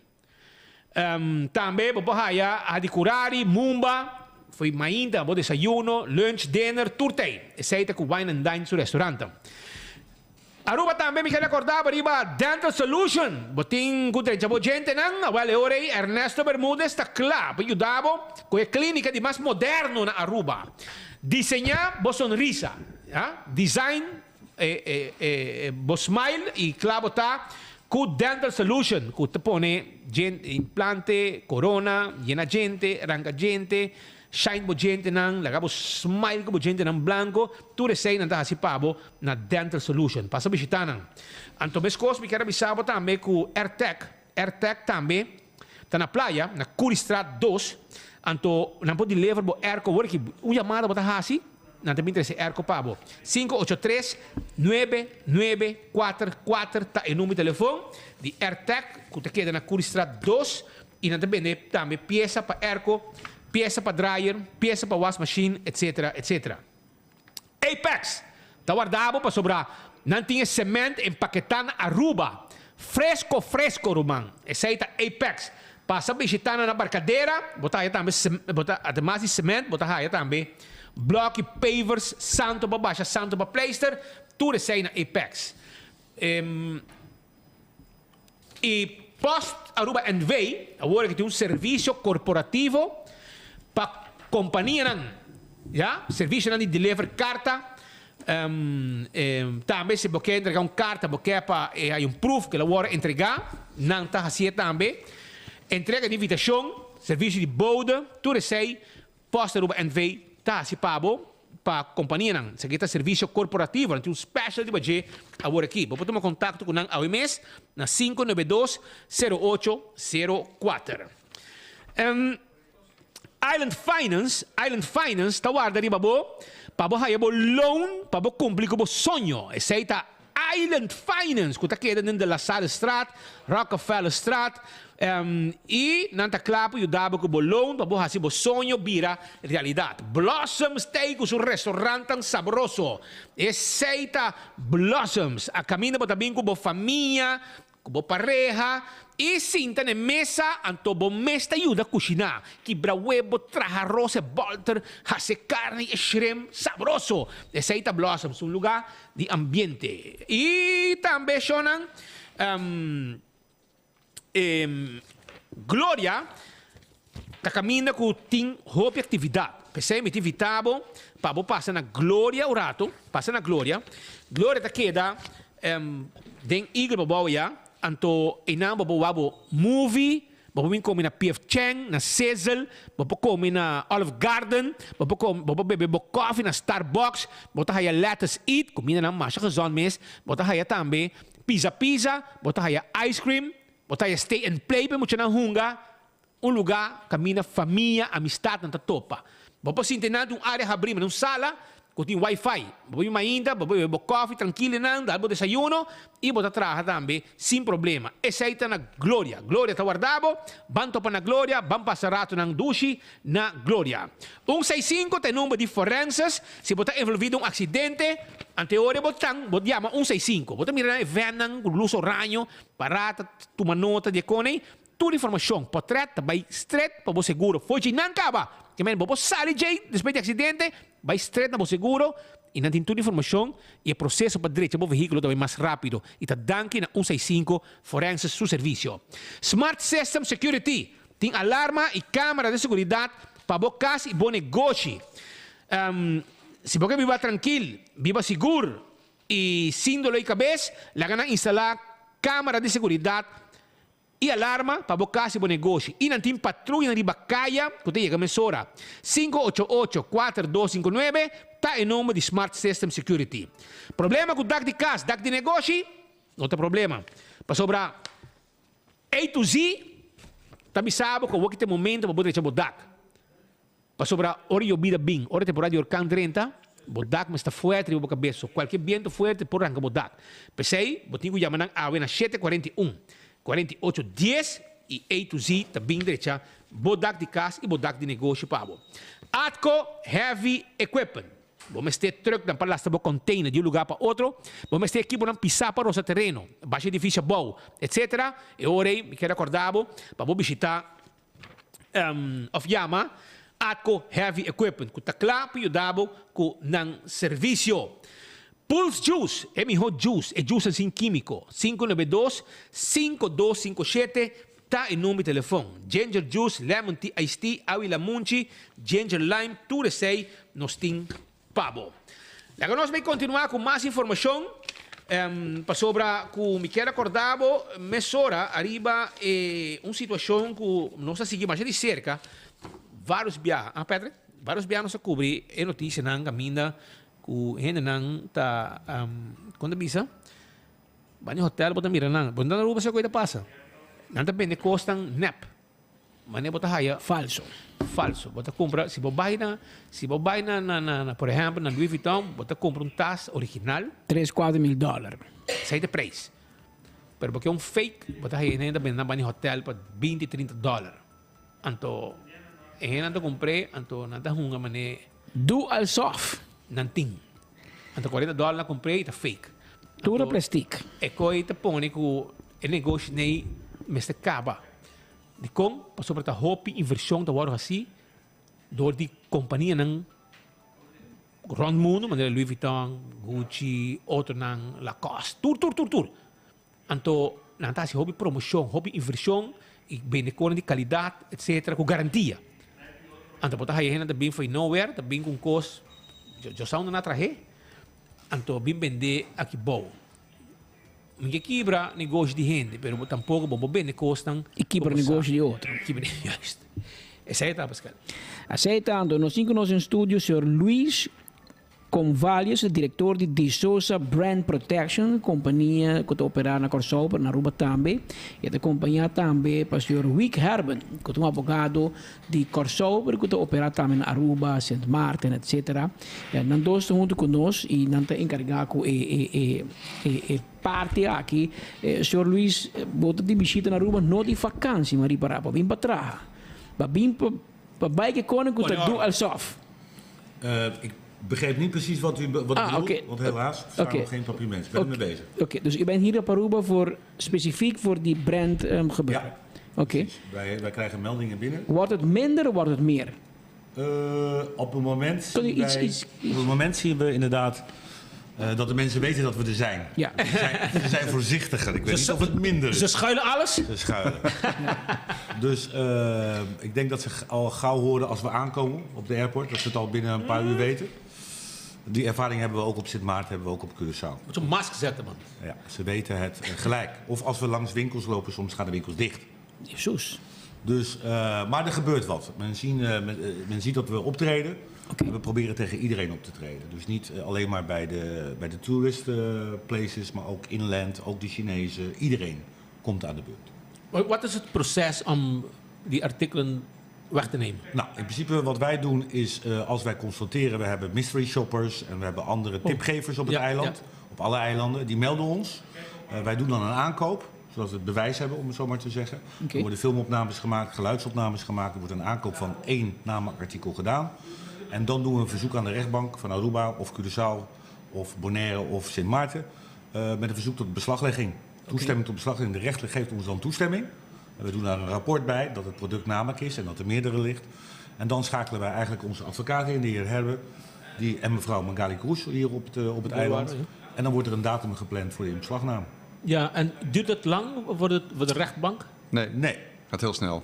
Também bobo haya adicurari, mumba, foi mainda, bo desayuno, lunch, dinner, turtei. Essa é com wine and dine no restaurante. Aruba também me quero acordar, arriba Dental Solution. Botin kudre jabo gente nang, awale orei Ernesto Bermudez está claro, para ajudar com a clínica de mais moderno na Aruba. Desenhar bo sonrisa, design, bo smile e claro tá com Dental Solution, que te pone implante, corona, llena gente, arranca gente, shine bo gente nang, lagabo smile ko bo gente nang blanco, tu resei nang si pabo na Dental Solution. Passa bisita nang. Anto meskos mi kera bisabo tambe ku AirTech tambe, ta na playa, na Curistrat 2, anto nan po deliver bo airco worki, chamada bota hasi, nan também interesse airco pabo. 583-9944 ta e número de telefone di AirTech, que te queda na Curistrat 2, e nan também tambe peça para airco, peça para dryer, peça para wash machine, etc, etc. Apex, tá guardado para sobrar. Não tinha semente empaquetado Aruba. Fresco, Roman. Essa aí tá Apex. Passa visitar na barcadeira, botar aí também, botar ademais de semente, botar aí também bloco pavers, santo para baixa, santo para pleister, tudo isso aí na Apex. E post Aruba Envy, agora que tem serviço corporativo para companhia não, serviço não de deliver carta, também se você entregar carta, você para proof que ela vai entregar, não está assim também, entrega de invitação, serviço de boda, tudo isso aí, post Aruba Envy, está assim para companhia não, se quer serviço corporativo, não tem special de budget agora aqui, vou tomar contato com a OMS na 592-0804. Island Finance está guarda de babo, para bo loan, para bo cumprir com o sonho. Esse aí tá Island Finance, que queda dentro da La Salle Straat, Rockefeller Straat, e nanta clapo e dava com bolão, para boa se sonho vira realidade. Blossoms Steak, um restaurante saboroso. Aceita Blossoms, a caminho para também com família, com pareja, e sinta na mesa, anto bom mesta ajuda a cozinhar. Quebra huevo, traja arroz, bolter, hace carne e shrimp, saboroso. Aceita Blossoms, um lugar de ambiente. E também chonan Glória está caminhando com tem roupa atividade. Pensei me tivitabo, para passar na Glória o rato, passa na Glória. Glória está queda den igre baboya, anto inang babawo movie, babamin komi na PF Chang, na Sizzle, babakomi na Olive Garden, bababebe coffee na Starbucks, bota haya lettuce eat, komina na masha gezond mes, bota haya tambe pizza, bota haya ice cream, bota haya stay and play, pe mucha na hunga, un lugar, camina família, amistad na topa. Bapa sintenado um área abrir, num sala, com Wi-Fi. Babai ainda, babai coffee, tranquilo, dá o desayuno e bota traja também, sem problema. Essa aí está na Glória. Glória está guardado, van topa na Glória, van passar rato na duche na Glória. 165 tem número de forenses, se botar envolvido um acidente, anterior botang, bot chama 165. Bota mirar venang, luso ranho, parata, toma nota de cone, toda informação, portrait, vai straight para o seguro. Foi de não acaba. Que men, bobo sali jay, depois de acidente, vai straight na o seguro, e não tem toda informação, e o processo para direito do veículo também mais rápido. E está danke na 165 Forenses su serviço. Smart System Security, tem alarma e câmera de segurança para boa casa e bom negócio. Se você viva tranquilo, viva seguro, e sem dolor de cabeça, lá gana instalar câmera de segurança e alarma para boca se bom negócio. E não tem patrulha na Bacaia, que tem a emissora 588-4259, está em nome de Smart System Security. Problema com o DAC de casa, DAC de negócio, não tem problema. Para sobrar A to Z, também sabe que o que tem momento para poder chamar o DAC. Para sobrar hora de vida bem, hora de temporada de orcão 30, o DAC está forte e o cabeça. Qualquer viento forte por arrancar o DAC. Pensei, eu tenho que chamar a na 741. 4810 e A to Z também derecha, bodak de casa e bodak de negócio para o Atco Heavy Equipment. Vamos ter truck na palestra do container de um lugar para outro. Vamos ter equipo para pisar para o terreno, baixo edifício bom, etc. E ora me quero acordar para visitar of Yama Atco Heavy Equipment, que está claro para ajudar com o serviço. Pulse Juice, é melhor juice, é juice sem químico. 592-5257, está em nome de telefone. Ginger Juice, Lemon Tea, Iced Tea, Awila Munchi, Ginger Lime, tudo isso aí, nós temos pabo. Agora nós vamos continuar com mais informação. Para sobre, que me quero acordar, mesora, arriba, uma situação que nós seguimos mais de cerca, vários biá, Pedro? Vários biá nós cobrir, é notícia na caminha, ku hen nang ta quando bisa banho hotel bota mira nang bunda na ruba sa coisa passa nanta bende costan nap mane bota haya falso bota compra se bobai na por exemplo na Louis Vuitton bota compra tas original $3-4 mil sai de preço pero porque um fake bota haya ainda bende na banho hotel para $20-30 anto nanta comprei anto nanta hunga mane dual soft nanting. Anto $40 na comprei, ita fake. Tura plastic. E coi ita pone ku e negócio nei meste caba. Di kong pasopra ta hopi inversão ta waro assim, door di companhia nang rond mundo, manera Louis Vuitton, Gucci, outro nang Lacoste, tur. Anto nanta si hopi promoção, hopi inversão e bem de qualidade, etc, com garantia. Anto pota haia hena bem foi nowhere, ta bem com cost eu sound na traje, anto bem vender aqui bom. Ninguém quebra negócio de gente, pero tampouco bom bem costam. E quebra negócio de outro. Essa é a Pascal. Aceitando, nós temos no estúdio o senhor Luiz Convalius, diretor di De Souza Brand Protection, companhia que opera na Corsoper, na Aruba também. E a companhia também, pastor Wick Herben, que é advogado de Corsoper, que opera também na Aruba, St. Martin, etc. E nós dois estamos junto conosco e nós estamos encarregados parte aqui. Senhor Luiz, bota de visita na Aruba, não de vakantie, maar para vir para trás. Para vir para baie koning, que está do alsof. Ik begreep niet precies wat u bedoelt, oké. want helaas staan nog geen papiermens. Ik ben er mee bezig. Oké, dus u bent hier op Aruba specifiek voor die brand gebeuren? Ja. Oké. Wij krijgen meldingen binnen. Wordt het minder of wordt het meer? Op het moment zien we inderdaad dat de mensen weten dat we er zijn. Ja. Ze zijn voorzichtiger. Ik weet niet of het minder is. Ze schuilen alles? Ze schuilen. Dus ik denk dat ze al gauw horen als we aankomen op de airport. Dat ze het al binnen een paar uur weten. Die ervaring hebben we ook op Sint Maarten, hebben we ook op Curaçao. Moet je een mask zetten, man. Ja, ze weten het gelijk. Of als we langs winkels lopen, soms gaan de winkels dicht. Jezus. Dus, maar er gebeurt wat. Men ziet dat we optreden. Okay. We proberen tegen iedereen op te treden. Dus niet alleen maar bij de tourist places, maar ook inland, ook de Chinezen. Iedereen komt aan de beurt. Wat is het proces om die artikelen weg te nemen? Nou, in principe wat wij doen is, als wij constateren, we hebben mystery shoppers en we hebben andere tipgevers op het eiland, op alle eilanden, die melden ons. Wij doen dan een aankoop, zodat we het bewijs hebben, om het zo maar te zeggen. Okay. Er worden filmopnames gemaakt, geluidsopnames gemaakt, er wordt een aankoop van 1 namakartikel gedaan. En dan doen we een verzoek aan de rechtbank van Aruba of Curaçao of Bonaire of Sint Maarten met een verzoek tot beslaglegging. Toestemming tot beslaglegging. De rechter geeft ons dan toestemming. En we doen daar een rapport bij dat het product namelijk is en dat er meerdere ligt. En dan schakelen wij eigenlijk onze advocaat in, de heer Herbe, en mevrouw Mangali Cruz hier op het eiland. Ja. En dan wordt er een datum gepland voor de inbeslagname. Ja, en duurt het lang voor de rechtbank? Nee. Gaat heel snel.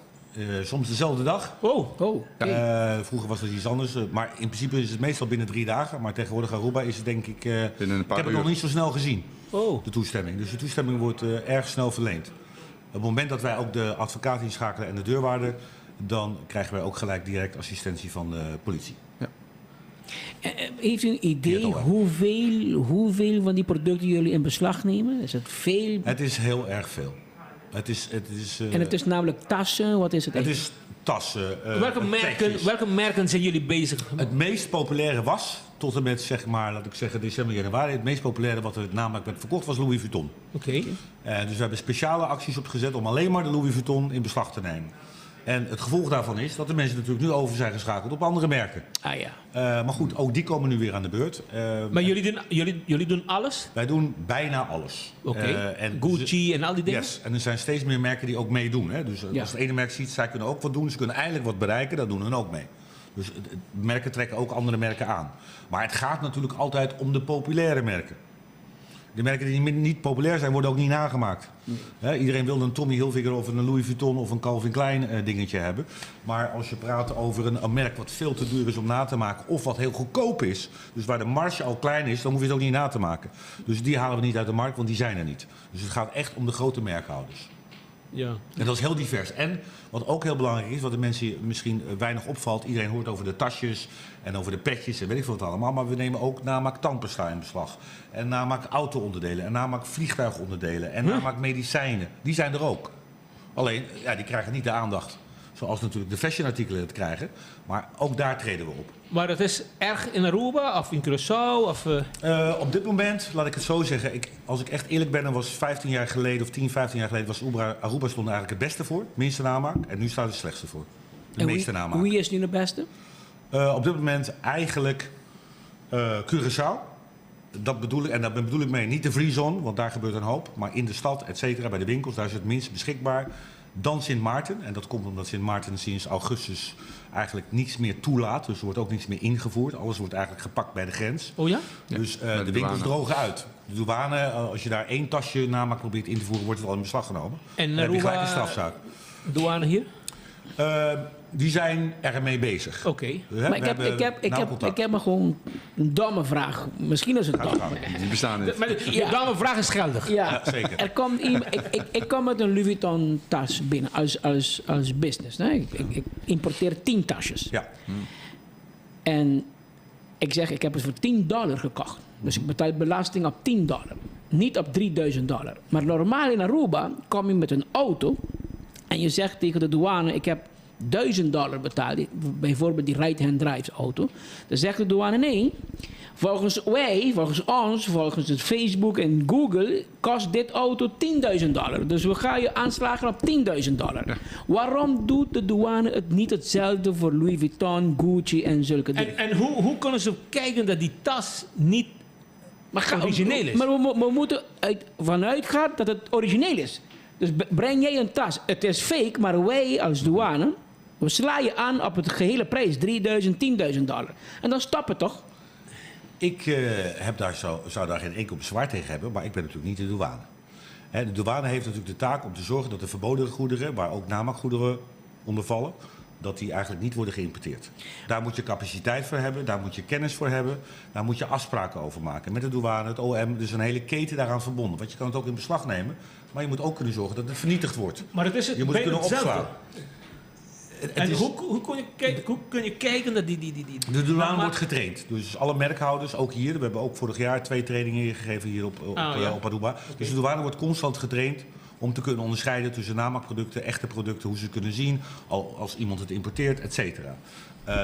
Soms dezelfde dag. Vroeger was het iets anders. Maar in principe is het meestal binnen 3 dagen. Maar tegenwoordig Aruba is het denk ik... binnen een paar ik heb het nog niet zo snel gezien. De toestemming. Dus de toestemming wordt erg snel verleend. Op het moment dat wij ook de advocaat inschakelen en de deurwaarder... dan krijgen wij ook gelijk direct assistentie van de politie. Ja. Heeft u een idee hoeveel van die producten jullie in beslag nemen? Is het veel? Het is heel erg veel. En het is namelijk tassen? Wat is het? Het is tassen. Welke merken zijn jullie bezig? Het meest populaire was, tot en met zeg maar, laat ik zeggen december, januari, het meest populaire wat er namelijk werd verkocht was Louis Vuitton. Oké. Dus we hebben speciale acties opgezet om alleen maar de Louis Vuitton in beslag te nemen. En het gevolg daarvan is dat de mensen natuurlijk nu over zijn geschakeld op andere merken. Ah ja. Maar goed, ook die komen nu weer aan de beurt. Maar jullie doen alles? Wij doen bijna alles. Oké. Gucci en al die dingen? Yes. En er zijn steeds meer merken die ook meedoen. Hè? Dus als het ene merk ziet, zij kunnen ook wat doen. Ze kunnen eigenlijk wat bereiken, dat doen hun ook mee. Dus merken trekken ook andere merken aan. Maar het gaat natuurlijk altijd om de populaire merken. De merken die niet populair zijn, worden ook niet nagemaakt. Iedereen wil een Tommy Hilfiger of een Louis Vuitton of een Calvin Klein dingetje hebben. Maar als je praat over een merk wat veel te duur is om na te maken... of wat heel goedkoop is, dus waar de marge al klein is... dan hoef je het ook niet na te maken. Dus die halen we niet uit de markt, want die zijn er niet. Dus het gaat echt om de grote merkhouders. Ja. En dat is heel divers. En wat ook heel belangrijk is, wat de mensen misschien weinig opvalt... iedereen hoort over de tasjes en over de petjes en weet ik veel wat allemaal... maar we nemen ook namaak tandpasta in beslag. En namaak auto-onderdelen en namaak vliegtuigonderdelen en namaak medicijnen. Die zijn er ook. Alleen, die krijgen niet de aandacht zoals natuurlijk de fashionartikelen het krijgen. Maar ook daar treden we op. Maar het is erg in Aruba of in Curaçao? Of, Op dit moment, laat ik het zo zeggen... als ik echt eerlijk ben, dan was 15 jaar geleden of 10, 15 jaar geleden... was Aruba stond eigenlijk het beste voor, minste namaak. En nu staat het slechtste voor, de meeste namaak. Wie is nu de beste? Op dit moment eigenlijk Curaçao. Dat bedoel ik, en daar bedoel ik mee niet de free zone, want daar gebeurt een hoop. Maar in de stad, et cetera, bij de winkels, daar is het minst beschikbaar. Dan Sint Maarten. En dat komt omdat Sint Maarten sinds augustus eigenlijk niets meer toelaat. Dus er wordt ook niets meer ingevoerd. Alles wordt eigenlijk gepakt bij de grens. Oh ja? Dus de winkels drogen uit. De douane, als je daar 1 tasje namaak probeert in te voeren, wordt het al in beslag genomen. En dan heb je gelijk een strafzaak. Douane hier? Die zijn ermee bezig. Oké. Maar ik heb maar gewoon een domme vraag. Misschien is het dom. Die bestaan niet. Maar de domme vraag is geldig. Ja, zeker. Er komt iemand, ik kom met een Louis Vuitton tas binnen als business. Nee? Ik importeer 10 tasjes. Ja. En Ik zeg, ik heb het voor $10 gekocht. Dus ik betaal belasting op $10. Niet op $3.000. Maar normaal in Aruba kom je met een auto en je zegt tegen de douane, ik heb $1.000 betaald. Bijvoorbeeld die right-hand drive auto. Dan zegt de douane, nee. Volgens ons, volgens het Facebook en Google, kost dit auto $10.000. Dus we gaan je aanslagen op $10.000. Ja. Waarom doet de douane het niet hetzelfde voor Louis Vuitton, Gucci en zulke dingen? En hoe kunnen ze kijken dat die tas niet origineel is? Maar we moeten vanuit gaan dat het origineel is. Dus breng jij een tas, het is fake, maar wij als douane, we slaan je aan op het gehele prijs, $3.000, $10.000. En dan stop het toch? Ik zou daar geen enkel bezwaar tegen hebben, maar ik ben natuurlijk niet de douane. De douane heeft natuurlijk de taak om te zorgen dat de verboden goederen, waar ook namaakgoederen onder vallen, dat die eigenlijk niet worden geïmporteerd. Daar moet je capaciteit voor hebben, daar moet je kennis voor hebben, daar moet je afspraken over maken. Met de douane, het OM, dus een hele keten daaraan verbonden. Want je kan het ook in beslag nemen, maar je moet ook kunnen zorgen dat het vernietigd wordt. Maar het is het, je moet het kunnen opslaan. En hoe kun je kijken dat die... De douane wordt getraind. Dus alle merkhouders, ook hier. We hebben ook vorig jaar 2 trainingen gegeven hier op Aruba. Okay. Dus de douane wordt constant getraind om te kunnen onderscheiden tussen namaakproducten, echte producten, hoe ze kunnen zien als iemand het importeert, et cetera.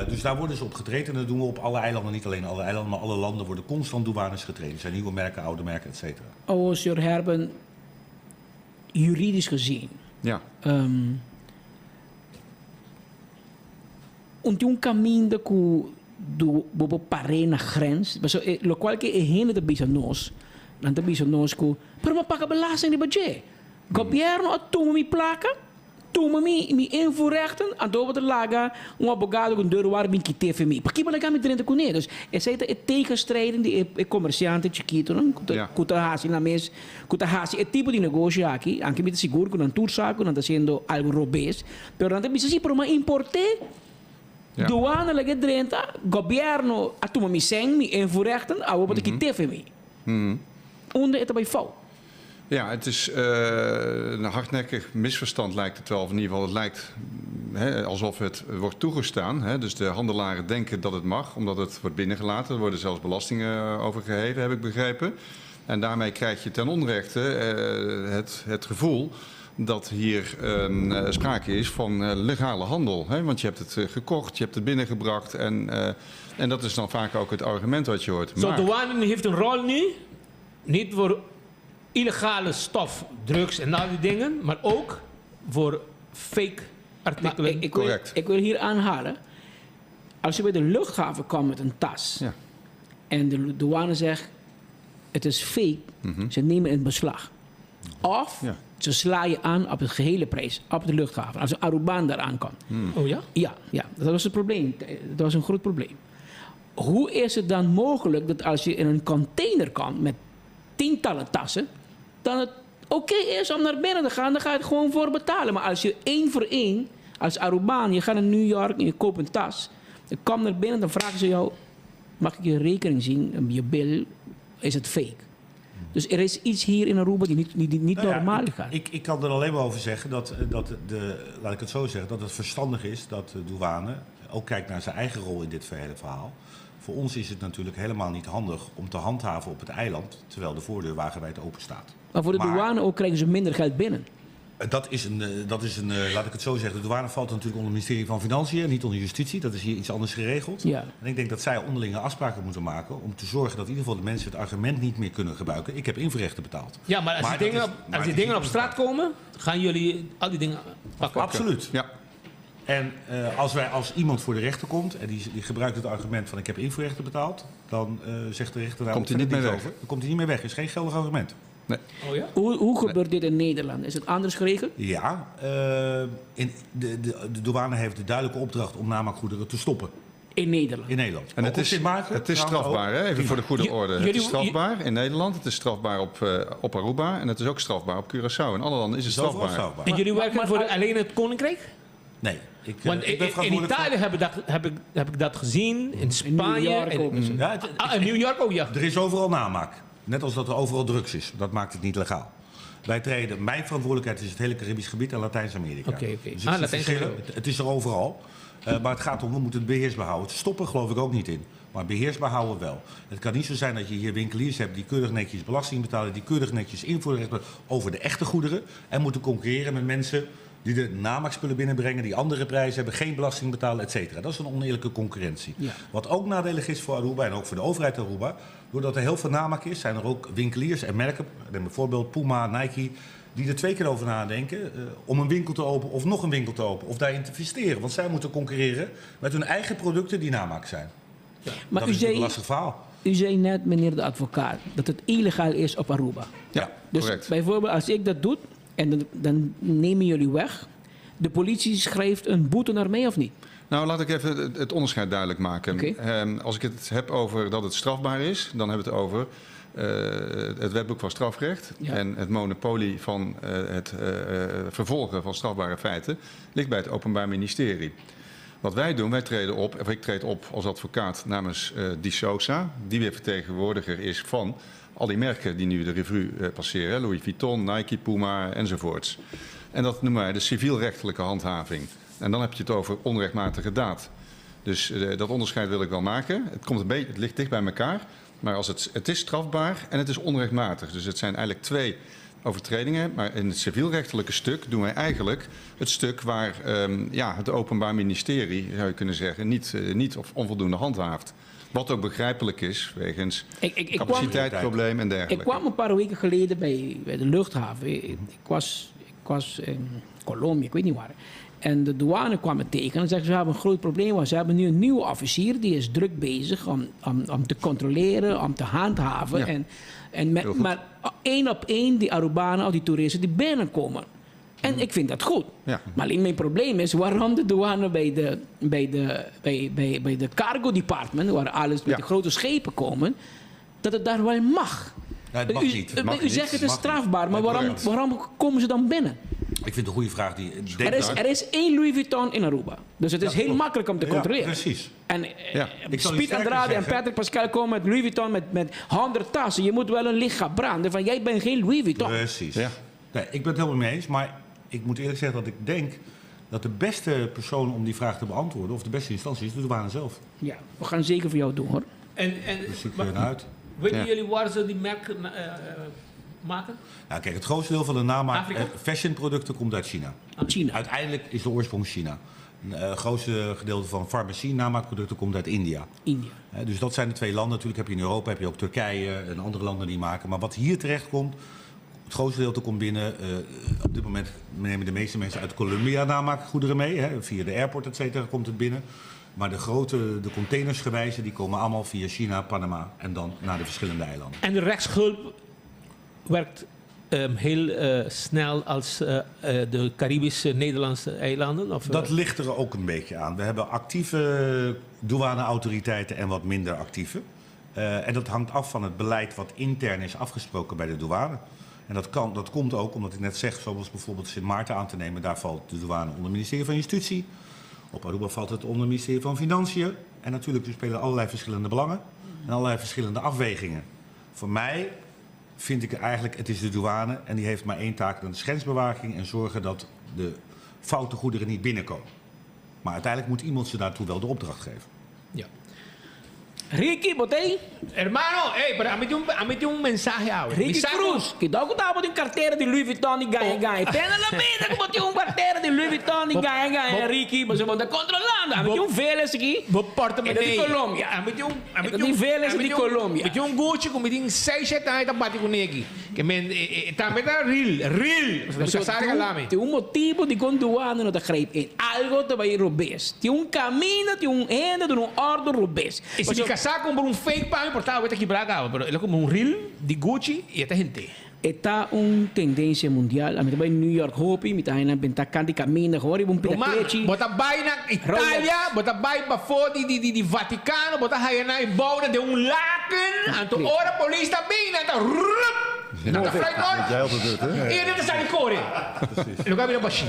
Dus daar worden ze op getraind en dat doen we op alle eilanden. Niet alleen alle eilanden, maar alle landen worden constant douanes getraind. Er zijn nieuwe merken, oude merken, et cetera. Sir Herben, juridisch gezien... Ja. Un caminho do parena grens, lo qual que é renda de bisanos, dan de bisanos ko, pero mapaga belasting de budget. Governo atoma mi placa, toma mi invoerrechten, adobe de laga, advogado com deur waar bin kite voor mij. Porque balaga mi drente kune. Dus er zijn het tegenstrijden die comerciante chiquito, kutahasi na mes, kutahasi é tipo de negócio aqui, anche mit seguro com tour saco, não está sendo algo robês, pero não bisa si por uma importe. Ja. Douane lege drenta, governo atuma mi seng, mi invoerrechten, adobe de kite voor mij. Onder het bij fout. Ja, het is een hardnekkig misverstand lijkt het wel. Of in ieder geval, het lijkt alsof het wordt toegestaan. Hè? Dus de handelaren denken dat het mag, omdat het wordt binnengelaten. Er worden zelfs belastingen over geheven, heb ik begrepen. En daarmee krijg je ten onrechte het gevoel dat hier sprake is van legale handel. Hè? Want je hebt het gekocht, je hebt het binnengebracht. En dat is dan vaak ook het argument wat je hoort. Zo, de douane heeft een rol nu, niet voor illegale stof, drugs en al die dingen, maar ook voor fake artikelen. Ik wil hier aanhalen, als je bij de luchthaven komt met een tas en de douane zegt, het is fake, ze nemen het beslag. Of ze slaan je aan op de gehele prijs, op de luchthaven, als een Arubaan daar aankomt. Oh ja? Ja, dat was het probleem. Dat was een groot probleem. Hoe is het dan mogelijk dat als je in een container komt met tientallen tassen, dan het oké is om naar binnen te gaan, dan ga je het gewoon voor betalen. Maar als je 1 voor 1, als Arubaan, je gaat naar New York en je koopt een tas, je komt naar binnen, dan vragen ze jou, mag ik je rekening zien, je bil, is het fake? Dus er is iets hier in Aruba die niet normaal gaat. Ik kan er alleen maar over zeggen laat ik het zo zeggen, dat het verstandig is dat de douane ook kijkt naar zijn eigen rol in dit hele verhaal. Voor ons is het natuurlijk helemaal niet handig om te handhaven op het eiland, terwijl de voordeur wagenwijd open staat. Maar voor de douane ook krijgen ze minder geld binnen. Dat is een, laat ik het zo zeggen, de douane valt natuurlijk onder het ministerie van Financiën, niet onder Justitie. Dat is hier iets anders geregeld. Ja. En ik denk dat zij onderlinge afspraken moeten maken om te zorgen dat in ieder geval de mensen het argument niet meer kunnen gebruiken. Ik heb invoerrechten betaald. Ja, maar als die dingen op straat komen, gaan jullie al die dingen pakken? Absoluut. Ja. En als iemand voor de rechter komt en die gebruikt het argument van ik heb invoerrechten betaald, dan zegt de rechter daar komt hij niet meer weg. Over. Dan komt hij niet meer weg. Is geen geldig argument. Nee. Oh ja? Hoe gebeurt dit in Nederland? Is het anders geregeld? Ja, de douane heeft de duidelijke opdracht om namaakgoederen te stoppen. In Nederland? In Nederland. En het is strafbaar, hè? Even voor de goede orde. Het is strafbaar in Nederland, het is strafbaar op Aruba en het is ook strafbaar op Curaçao. In alle landen is het strafbaar. En jullie werken voor alleen het Koninkrijk? Nee. Want in Italië heb ik dat gezien, in Spanje. In New York ook, ja. Er is overal namaak. Net als dat er overal drugs is. Dat maakt het niet legaal. Mijn verantwoordelijkheid is het hele Caribisch gebied en Latijns-Amerika. Oké. Dus het is er overal. Maar het gaat om, we moeten het beheersbaar houden. Stoppen geloof ik ook niet in. Maar beheersbaar houden we wel. Het kan niet zo zijn dat je hier winkeliers hebt die keurig netjes belasting betalen, die keurig netjes invoerrecht betalen over de echte goederen en moeten concurreren met mensen die de namaakspullen binnenbrengen, die andere prijzen hebben, geen belasting betalen, et cetera. Dat is een oneerlijke concurrentie. Ja. Wat ook nadelig is voor Aruba en ook voor de overheid Aruba, doordat er heel veel namaak is, zijn er ook winkeliers en merken, bijvoorbeeld Puma, Nike, die er 2 keer over nadenken om een winkel te openen of nog een winkel te openen of daarin te investeren. Want zij moeten concurreren met hun eigen producten die namaak zijn. Ja. Maar dat is een lastig verhaal. U zei net, meneer de advocaat, dat het illegaal is op Aruba. Ja, dus correct. Bijvoorbeeld als ik dat doe en dan nemen jullie weg. De politie schrijft een boete naar mij of niet? Nou, laat ik even het onderscheid duidelijk maken. Okay. Als ik het heb over dat het strafbaar is, dan hebben we het over het wetboek van strafrecht. Ja. En het monopolie van het vervolgen van strafbare feiten ligt bij het Openbaar Ministerie. Wat wij doen, ik treed op als advocaat namens Di Souza, die weer vertegenwoordiger is van al die merken die nu de revue passeren. Louis Vuitton, Nike, Puma enzovoorts. En dat noemen wij de civielrechtelijke handhaving. En dan heb je het over onrechtmatige daad. Dus dat onderscheid wil ik wel maken. Het ligt dicht bij elkaar. Maar het is strafbaar en het is onrechtmatig. Dus het zijn eigenlijk 2 overtredingen. Maar in het civielrechtelijke stuk doen wij eigenlijk het stuk waar het Openbaar Ministerie, zou je kunnen zeggen, niet of onvoldoende handhaaft. Wat ook begrijpelijk is, wegens capaciteitsprobleem en dergelijke. Ik kwam een paar weken geleden bij de luchthaven. Ik was in Colombia, ik weet niet waar. En de douane kwam me tegen en zei: we hebben een groot probleem. Want ze hebben nu een nieuwe officier die is druk bezig om te controleren, om te handhaven. Ja. Maar 1 op 1 die Arubanen of die toeristen die binnenkomen. En ik vind dat goed. Ja. Maar alleen mijn probleem is waarom de douane bij de cargo department, waar alles met de grote schepen komen, dat het daar wel mag. Ja, het mag niet. U zegt het is strafbaar, maar waarom komen ze dan binnen? Ik vind het een goede vraag. Er is 1 Louis Vuitton in Aruba. Dus het is heel makkelijk om te controleren. Precies. En Piet Andrade en Patrick Pascal komen met Louis Vuitton met 100 tassen. Je moet wel een lichaam branden van jij bent geen Louis Vuitton. Precies. Ja. Nee, ik ben het helemaal mee eens. Maar ik moet eerlijk zeggen dat ik denk dat de beste persoon om die vraag te beantwoorden, of de beste instantie, is de douane zelf. Ja, we gaan zeker voor jou doen, hoor. Dus ik ben uit. Weten jullie waar ze die merken maken? Nou, kijk, het grootste deel van de namaak fashionproducten komt uit China. China. Uiteindelijk is de oorsprong China. Het grootste gedeelte van farmacie namaakproducten komt uit India. Dus dat zijn de 2 landen. Natuurlijk heb je in Europa heb je ook Turkije en andere landen die maken. Maar wat hier terecht komt, het grootste gedeelte komt binnen. Op dit moment nemen de meeste mensen uit Colombia namaakgoederen mee. Via de airport, et cetera, komt het binnen. Maar de containersgewijze, die komen allemaal via China, Panama en dan naar de verschillende eilanden. En de rechtshulp werkt heel snel als de Caribische Nederlandse eilanden? Of, dat ligt er ook een beetje aan. We hebben actieve douaneautoriteiten en wat minder actieve. En dat hangt af van het beleid wat intern is afgesproken bij de douane. En dat komt ook, omdat ik net zeg, zoals bijvoorbeeld Sint Maarten aan te nemen, daar valt de douane onder het ministerie van Justitie. Op Aruba valt het onder het ministerie van Financiën. En natuurlijk spelen allerlei verschillende belangen en allerlei verschillende afwegingen. Voor mij vind ik eigenlijk, het is de douane en die heeft maar 1 taak, dat is grensbewaking en zorgen dat de foute goederen niet binnenkomen. Maar uiteindelijk moet iemand ze daartoe wel de opdracht geven. Ja. Ricky, botei. Hermano, pero hazme un mensaje ahora. Ricky Cruz, que dá que de carteira de Louis Vuitton e ganha. Pena na vida que botei carteira de Louis Vuitton e ganha. Ricky, você vai estar controlando. Hazme um Vélez aqui. Vou porta me de Colômbia. Hazme um Vélez de Colômbia. Hazme um Gucci com me 6-7 anos tá bate com aqui. Que men também tá real. Você sabe galame. Tem motivo de conduana não te grijp in. Algo te vai robes. Tem caminho, tem ende, tem ordem robes. Casar por un fake pan importado, vete aquí braga, pero es como un real de Gucci y esta gente. Está una tendencia mundial. A mí también en New York, Hopi, mi taina benta candy camina, ahora un pinatrechi. Bota vai na Italia, bota vai bafo di Vaticano, bota hai na bouwen de un laken, anto ora police ta bina, ta jij altijd doet, hè? E dit zijn die koren. Lo que había bashi.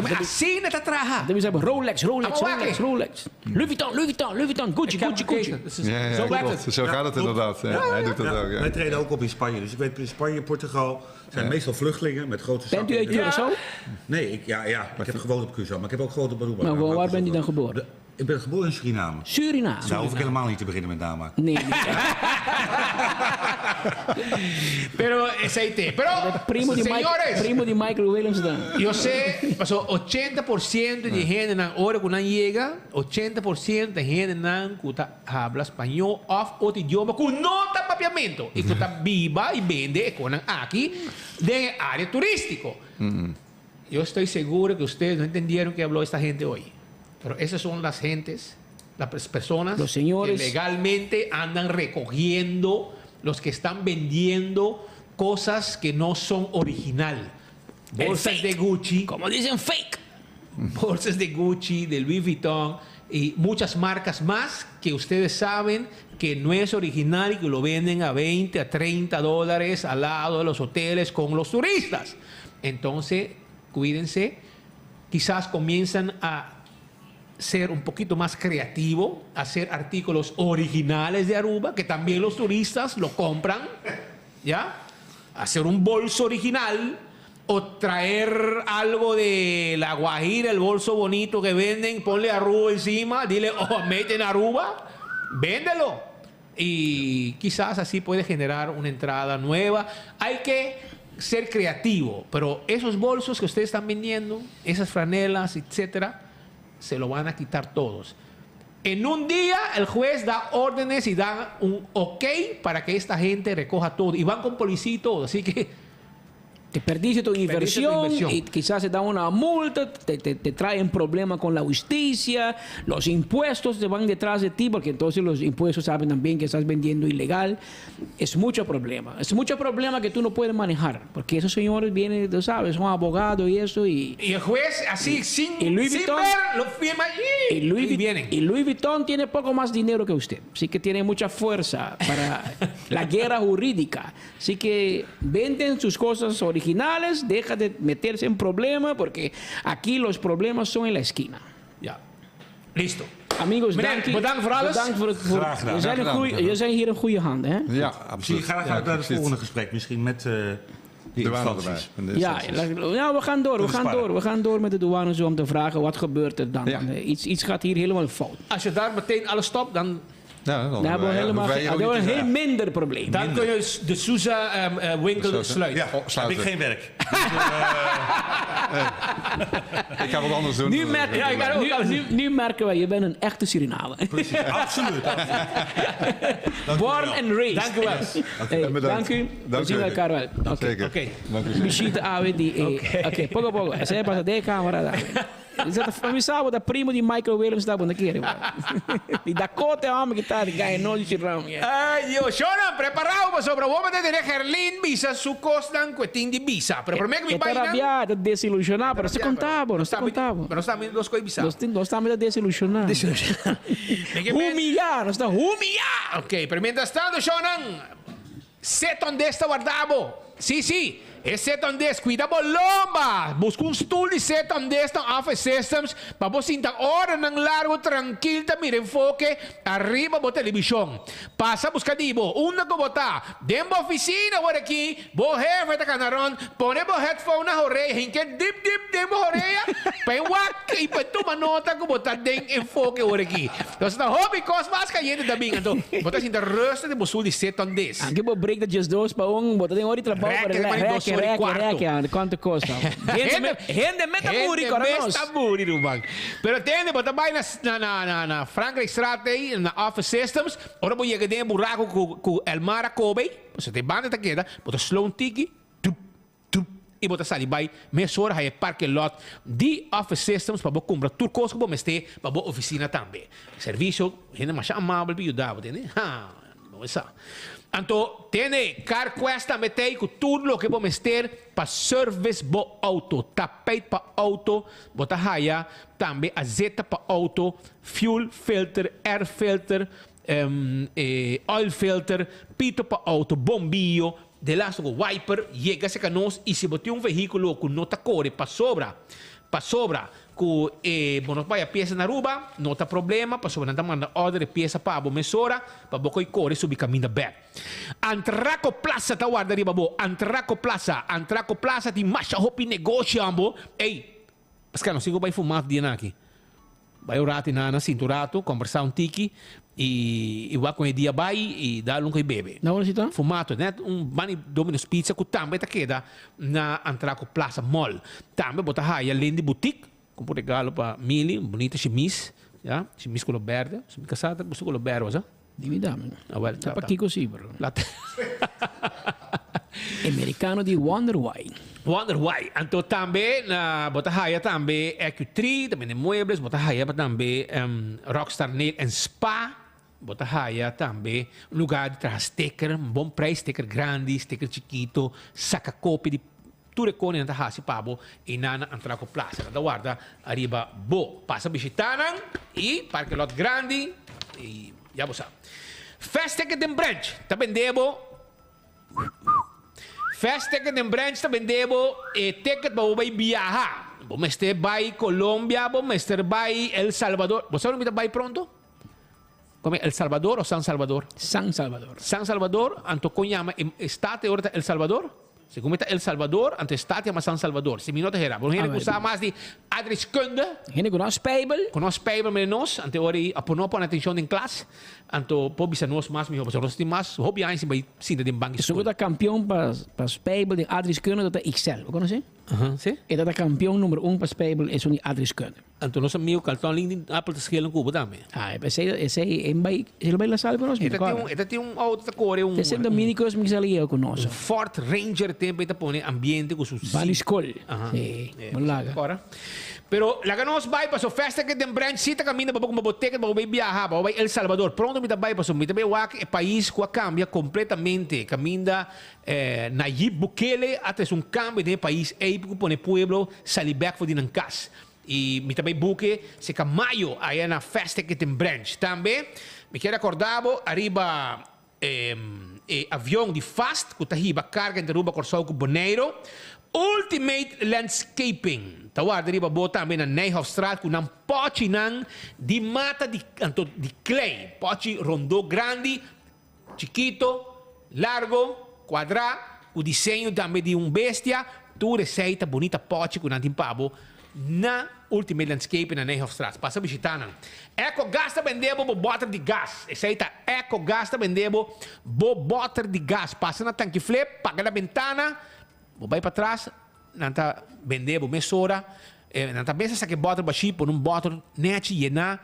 Maar assim neta traha. Dan hebben Rolex. Louis Vuitton, Gucci. Zo gaat het inderdaad. Hij doet dat ook. Wij treden ook op in Spanje. Dus ik weet, in Spanje, Portugal zijn meestal vluchtelingen met grote zakken. Bent u uit Curaçao? Nee, ik heb gewoond op Curaçao, maar ik heb ook gewoond op Aruba. Maar waar ben je dan geboren? Ik ben geboren in Suriname. Suriname. Daar hoef ik helemaal niet te beginnen met namaak. Nee. Pero, aceite. Pero, Primo di Michael Williams dan. yo sé, pasó 80% de gente na hora que llega, 80% de gente que habla español of otro idioma que no está papiamento y que está viva y vende con aquí de área turístico. Yo estoy seguro que ustedes no entendieron que habló esta gente hoy. Pero esas son las gentes, las personas Los señores que legalmente andan recogiendo, los que están vendiendo cosas que no son original. Bolsas de Gucci, Como dicen, fake. bolsas de Gucci, de Louis Vuitton y muchas marcas más que ustedes saben que no es original y que lo venden a 20 a 30 dólares al lado de los hoteles con los turistas. Entonces, cuídense. Quizás comienzan a ser un poquito más creativo, hacer artículos originales de Aruba, que también los turistas lo compran, ¿ya? Hacer un bolso original o traer algo de La Guajira, el bolso bonito que venden, ponle Aruba encima, dile, oh, made in Aruba, véndelo. Y quizás así puede generar una entrada nueva. Hay que ser creativo, pero esos bolsos que ustedes están vendiendo, esas franelas, etcétera, se lo van a quitar todos. En un día el juez da órdenes y da un ok para que esta gente recoja todo. Y van con policía y todo. Así que Te perdiste tu inversión y quizás te dan una multa, te traen problemas con la justicia, los impuestos te van detrás de ti porque entonces los impuestos saben también que estás vendiendo ilegal. Es mucho problema. Es mucho problema que tú no puedes manejar porque esos señores vienen, tú sabes, son abogados y eso. Y el juez así, sin Louis Vuitton, ver, lo firma y vienen. Y Louis Vuitton tiene poco más dinero que usted. Así que tiene mucha fuerza para la guerra jurídica. Así que venden sus cosas originales, deja de meterse en problemas porque aquí los problemas son en la esquina. Ja. Listo. Amigos, Meneer, bedankt voor alles. Bedankt voor Graag gedaan. je zijn hier in goede handen. Hè? Ja, Zie absoluut. je graag uit naar het volgende gesprek. Misschien met die Douane erbij. instanties. Van de Ja, instanties. we gaan door. We gaan door met de douane zo om te vragen wat gebeurt er dan. Ja. Iets gaat hier helemaal fout. Als je daar meteen alles stopt, dan Ja, dan Daar hebben we helemaal hoeven wij geen, hier ook een niet te heel vragen. minder probleem. dan kun je de Sousa winkel sluiten. Ja, heb sluiten. ik geen werk. Ik ga wat anders doen. Nu merken wij, je bent een echte Surinamer. Precies, absoluut. Born and raised. Dank u wel. Hey, Bedankt. dank u. We Dank zien u. elkaar wel. Oké. Zeker. Oké. Dank u zeer. Visita Awe di ok, poco. Essa é para de câmera da. Mi sabe da primo di Michael Williams da bunda aqui. E da cota é homem que tá de ganho de chirrão. Ay, yo, Shonan, preparado para sobre vos de tener Gerlin visa su costan cuetín de visa. Pero por mí que mi Eu tô vaina. rabiado, desilusionado, pero você contava, não está contava. Pero está viendo dos coisas visa. Nós estamos desilusionados. Humilhar, nós estamos humilhar. Ok, pero mientras tanto, Shonan, seton de esta guardabo. Sí. Es seton des, cuida bolomba. Busca un stool de seton des ng Office Systems. Para sinta hora ng largo, tranquilo, mira enfoque. Arriba, bo televisión. Pasa, busca dibo. Una ko bota. Dembo oficina, por aquí. Bo jefe, ta kanaron. Pone bo headphone na horeya. Hinke dip, dembo horeya. Paiwak, ipatuma nota ko bota den enfoque, por aquí. Entonces, na hobby cos mas kayente da bing. Então, bota sinta resta de bosul de seton des. Aqui vou break da just dos para bota tem hora de trabalho para rec, quanto custa? Rende metaburi, metaburi, Rubang. Pero tende, bota bay na Frankrijk Straat, na Office Systems. Ora bo je den buraco ku Elmara Kobe. Você tem banda taqueda, bota slow tiki. E bota sali bay mesora hay parking lot di Office Systems para bo comprar tur coisa que bo meste para bo oficina também. Serviço, gente mais amável para ajudar, entende? Não é só. Anto, tiene car cuesta metei ku tur lo que bo mester pa service bo auto, tapete pa auto, bota haya, tambe azeta pa auto, fuel filter, air filter, oil filter, pito pa auto, bombillo, de lazo ko wiper, llega se canos y si bote un vehículo ku nota core pa sobra, ku bonos vaya pieza na Aruba, não tá problema, pa sobra nanta manda order pieza pa abo mesora, pa boko core subi caminho back. Antraco Plaza ta guarda riba bo, Antraco Plaza ti masha hopi negócio ambo. Ei, mas cara, não sigo vai fumar dia aqui. Vai orati na cinturato, conversar um tiki e vai com o dia vai e dá um coi bebe. Na hora então? Fumato, net mani Domino's Pizza que também tá queda na Antraco Plaza Mall. Também bota aí além de boutique, com regalo para Mili, bonita chemise, ja, chemise color verde, se me casada, você color verde, já? Dimmi dammi. Well, Sta pa' chi così, bro. La Americano di Wonder Why. Wonder Why. Anto também na Botahaya também EQ3, também de muebles, Botahaya também Rockstar Nail and Spa. Botahaya também lugar de trazer sticker, bom preço, sticker grande, sticker chiquito, saca copy de tutte cone na hasi pabo e nana Antraco Plaza. Da guarda arriba bo, passa visitana e parque lot grandi e já você. Fast Ticket and Branch, também devo. Fast Ticket and Branch também devo e ticket para vai viajar. Vamos estar vai Colômbia, vamos estar vai El Salvador. Você não vai pronto? Como El Salvador ou San Salvador? San Salvador. San Salvador, anto conhama estate ora El Salvador? Se come El Salvador, anto estate ma San Salvador. Se minuto era. Bom, gente usa mais de adreskunde. Gente con Spable. Con Spable met nos, ante ori aponopo na atenção em classe. Anto po bisa nos mas mi hopo so rosti mas. Hopi ainsi bai sinda din bank Sono school. da campion para Spable de adreskunde dat Excel. Lo conosci? Sì? E dat campion numero 1 para Spable is un adreskunde. Anto nos amigo kalton link Apple te schelen kubo dame. Ah, e sei in bij se lo bij la sala conosci. Eta ti un auto ta core un Te Dominicos mi sali io conosco. Ford Ranger tempo eta pone ambiente con su Bali School. Aha. Sì, mollaga. Agora. Pero la ganos vai para so festa que tem branch sita caminha para uma boteca para vai viajar para vai El Salvador. Pronto me tá vai para so me tá o país que cambia completamente. Caminha Nayib Bukele até um cambio de país épico para o pueblo salir back for dinankas. E me também buque se que maio aí na festa que tem branch também. Me quero acordar arriba avião de fast que tá riba carga de ruba corsau com Boneiro. Ultimate Landscaping. Tawar dari babota também na Nijhoffstraat com um pote de mata de clay. Pote rondô grande, chiquito, largo, quadrado. O desenho também de bestia. Tu receita bonita pote com um pabo na Ultimate Landscaping na Nijhoffstraat. Passa visitando. Eco gasta vendebo bo boter de gás. Receita Eco gasta vendebo bo boter de gás. Passa na tanque flip, paga na ventana. Vai para trás, nanta vendebo mesora, nanta pensa sa que bota baixi por bottle net llena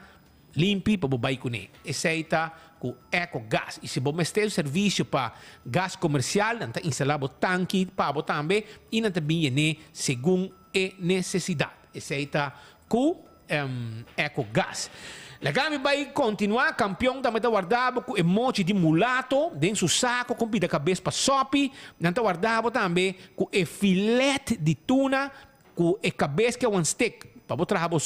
limpi para vai com ele. Aceita com Eco Gas. E se você tem serviço para gás comercial, nanta instalar o tanque para também e nanta bem segundo a necessidade. Aceita com Eco Gas. La Gami vai continuar, campeão também está guardado com emoji de mulato dentro do saco, com pida cabeça para sopi, não está guardado também com filete de tuna, com cabeça que é um stick, para botar o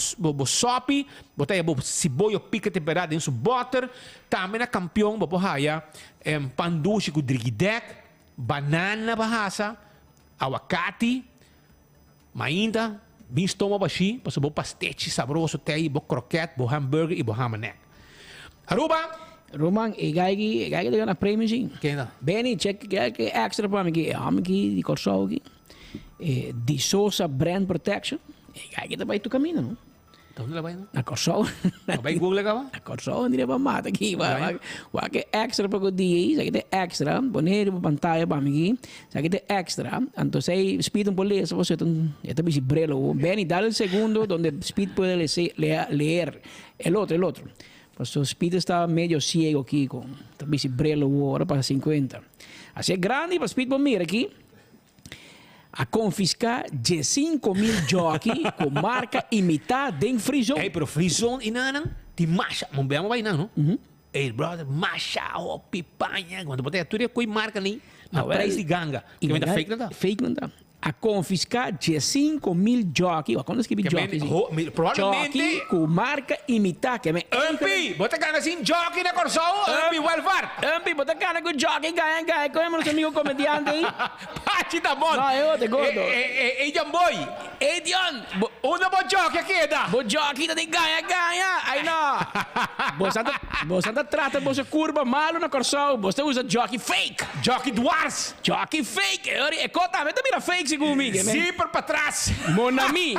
sopi, botar o cebola pica temperada dentro do butter, também na campeão, para botar panduche com drigidek, banana bahasa, aguacate, mainda, bem estômago baixi, passou bom pastete saboroso, tem bom croquete, bom hambúrguer e bom hamanek. Aruba? Roman, ik ga je naar premie zien. Quem dá? Benny, check que extra para mim aqui. Aqui de Corsol aqui. De Sosa Brand Protection. Ik ga je daarbij tu caminho, não? Então onde vai, não? Na Corsol. Vai Google agora? Na Corsol não diria mata aqui. Wa que extra para o dia, sabe que extra, poner para pantalla para mim aqui. Sabe que extra, então sei speed por ler, você está bem brelo. Benny, dá o segundo onde speed puede leer el otro. Pues o speed está medio ciego aqui com está bem brelo agora para 50. Assim é grande para speed por mim aqui. A confiscar 15.000 jockey com marca imitada de Frison. Hey, pero Frison inanang di masha, mambayang mo ba inang, no? Hey, brother, masha o pipanha. Quando botei a tudo com marca nem na preço de ganga. Que vem da fake não dá? Fake não dá. A confiscar 15.000 jockey. Quando escrevi jockey? Provavelmente. Jockey com marca imitada. Ampi, bota cara assim, jockey na Corsol, Ampi, Walfart. Ampi, bota cara com jockey, ganha. Como é o amigo comediante aí? Pachi tá bom. Não, eu te gordo. E Jamboy. E Dion. Una bo jockey aqui da. Bo jockey da ganha. Aí não. Você trata você curva malo na Corsol. Você usa jockey fake. Jockey Dwars. Jockey fake. E conta, mira fake. gumi. Zipper para trás. Mon ami.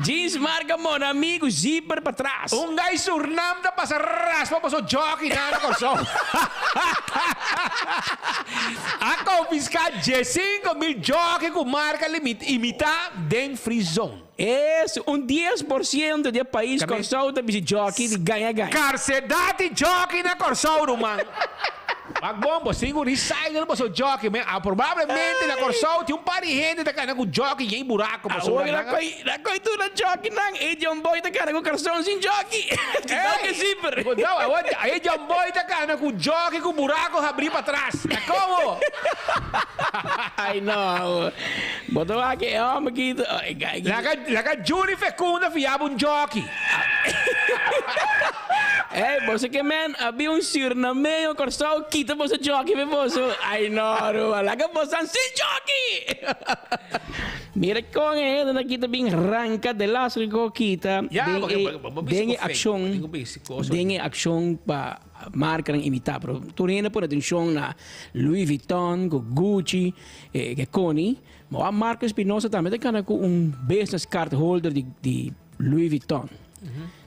Jeans marca Mon ami com zíper para trás. Guy Surinam da pasa raspa pa so jockey na corso. A confiscar 5.000 jockey com marca limite imita den free zone. Isso, 10% do país corso da bisi jockey de ganha. Carcedati jockey na corso, man. Magbom, você tem recycle para o jockey. Provavelmente na corso tem par de gente que está com jockey em buraco. Na coisa na jockey não, e John Boy está com corso sem jockey. Não que zíper. Não, aí John Boy está com jockey com buraco abrir para trás. Como? Ai não. Botou aqui, homem aqui. Laga Juni Fecunda fiava jockey. Você que man, havia sir na meio corso, kita você jockey, você. Ai não, laga você sem jockey. Mira com ele, na kita bem ranca de las rico kita. Dengue ação para marca ng imitar. Pero turina po atenção na Louis Vuitton, Gucci, Connie. Mas a marca Espinosa também tem com business card holder de Louis Vuitton.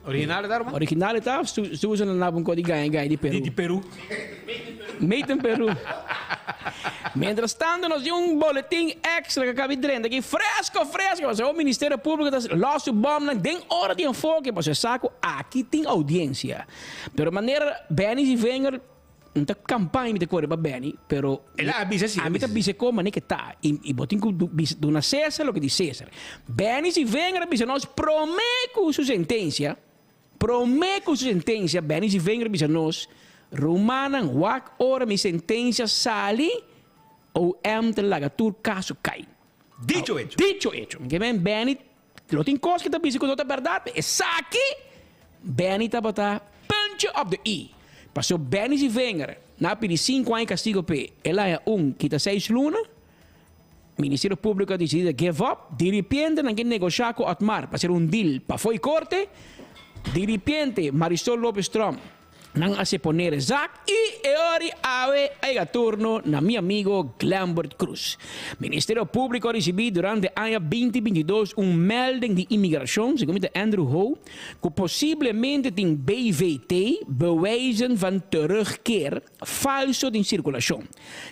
Original da Roma? Original está, se usa na nabong ko de Gaya de Peru. De Peru. Made in Peru. Mientras tanto, nós temos boletim extra que acaba de render aqui, fresco. O Ministério Público está lost bom, tem hora de enfoque, você sabe, aqui tem audiência. Pero maneira, Benny e Wenger, não tem campanha de correr para Benny, pero ela avisa sim. A mim avisa como nem que tá. E botem com do na César o que diz César. Benny e Wenger avisa nós prometo sua sentença. Benny e Wenger avisa nós Romanan wak ora mi sentença sali ou te lagatur caso cai. Dicho hecho. Que ben Benny, lo tem coisa que tá busy com outra verdade. É aqui, Benny tá bota punch of the E. Passou Benny e Wenger, na pedi 5 anos castigo pe. Ela é que tá 6 luna. Ministério Público decide give up. De repente, não quer negociar com Otmar para ser deal para foi corte. De repente, Marisol Lopes Trump nang ase poner Zack e ori ave aiga turno na mi amigo Glambert Cruz. Ministério Público recebi durante ano 2022 melding de imigração, segundo Andrew Ho, que possivelmente tem BVT, bewijzen van terugkeer, falso de circulação.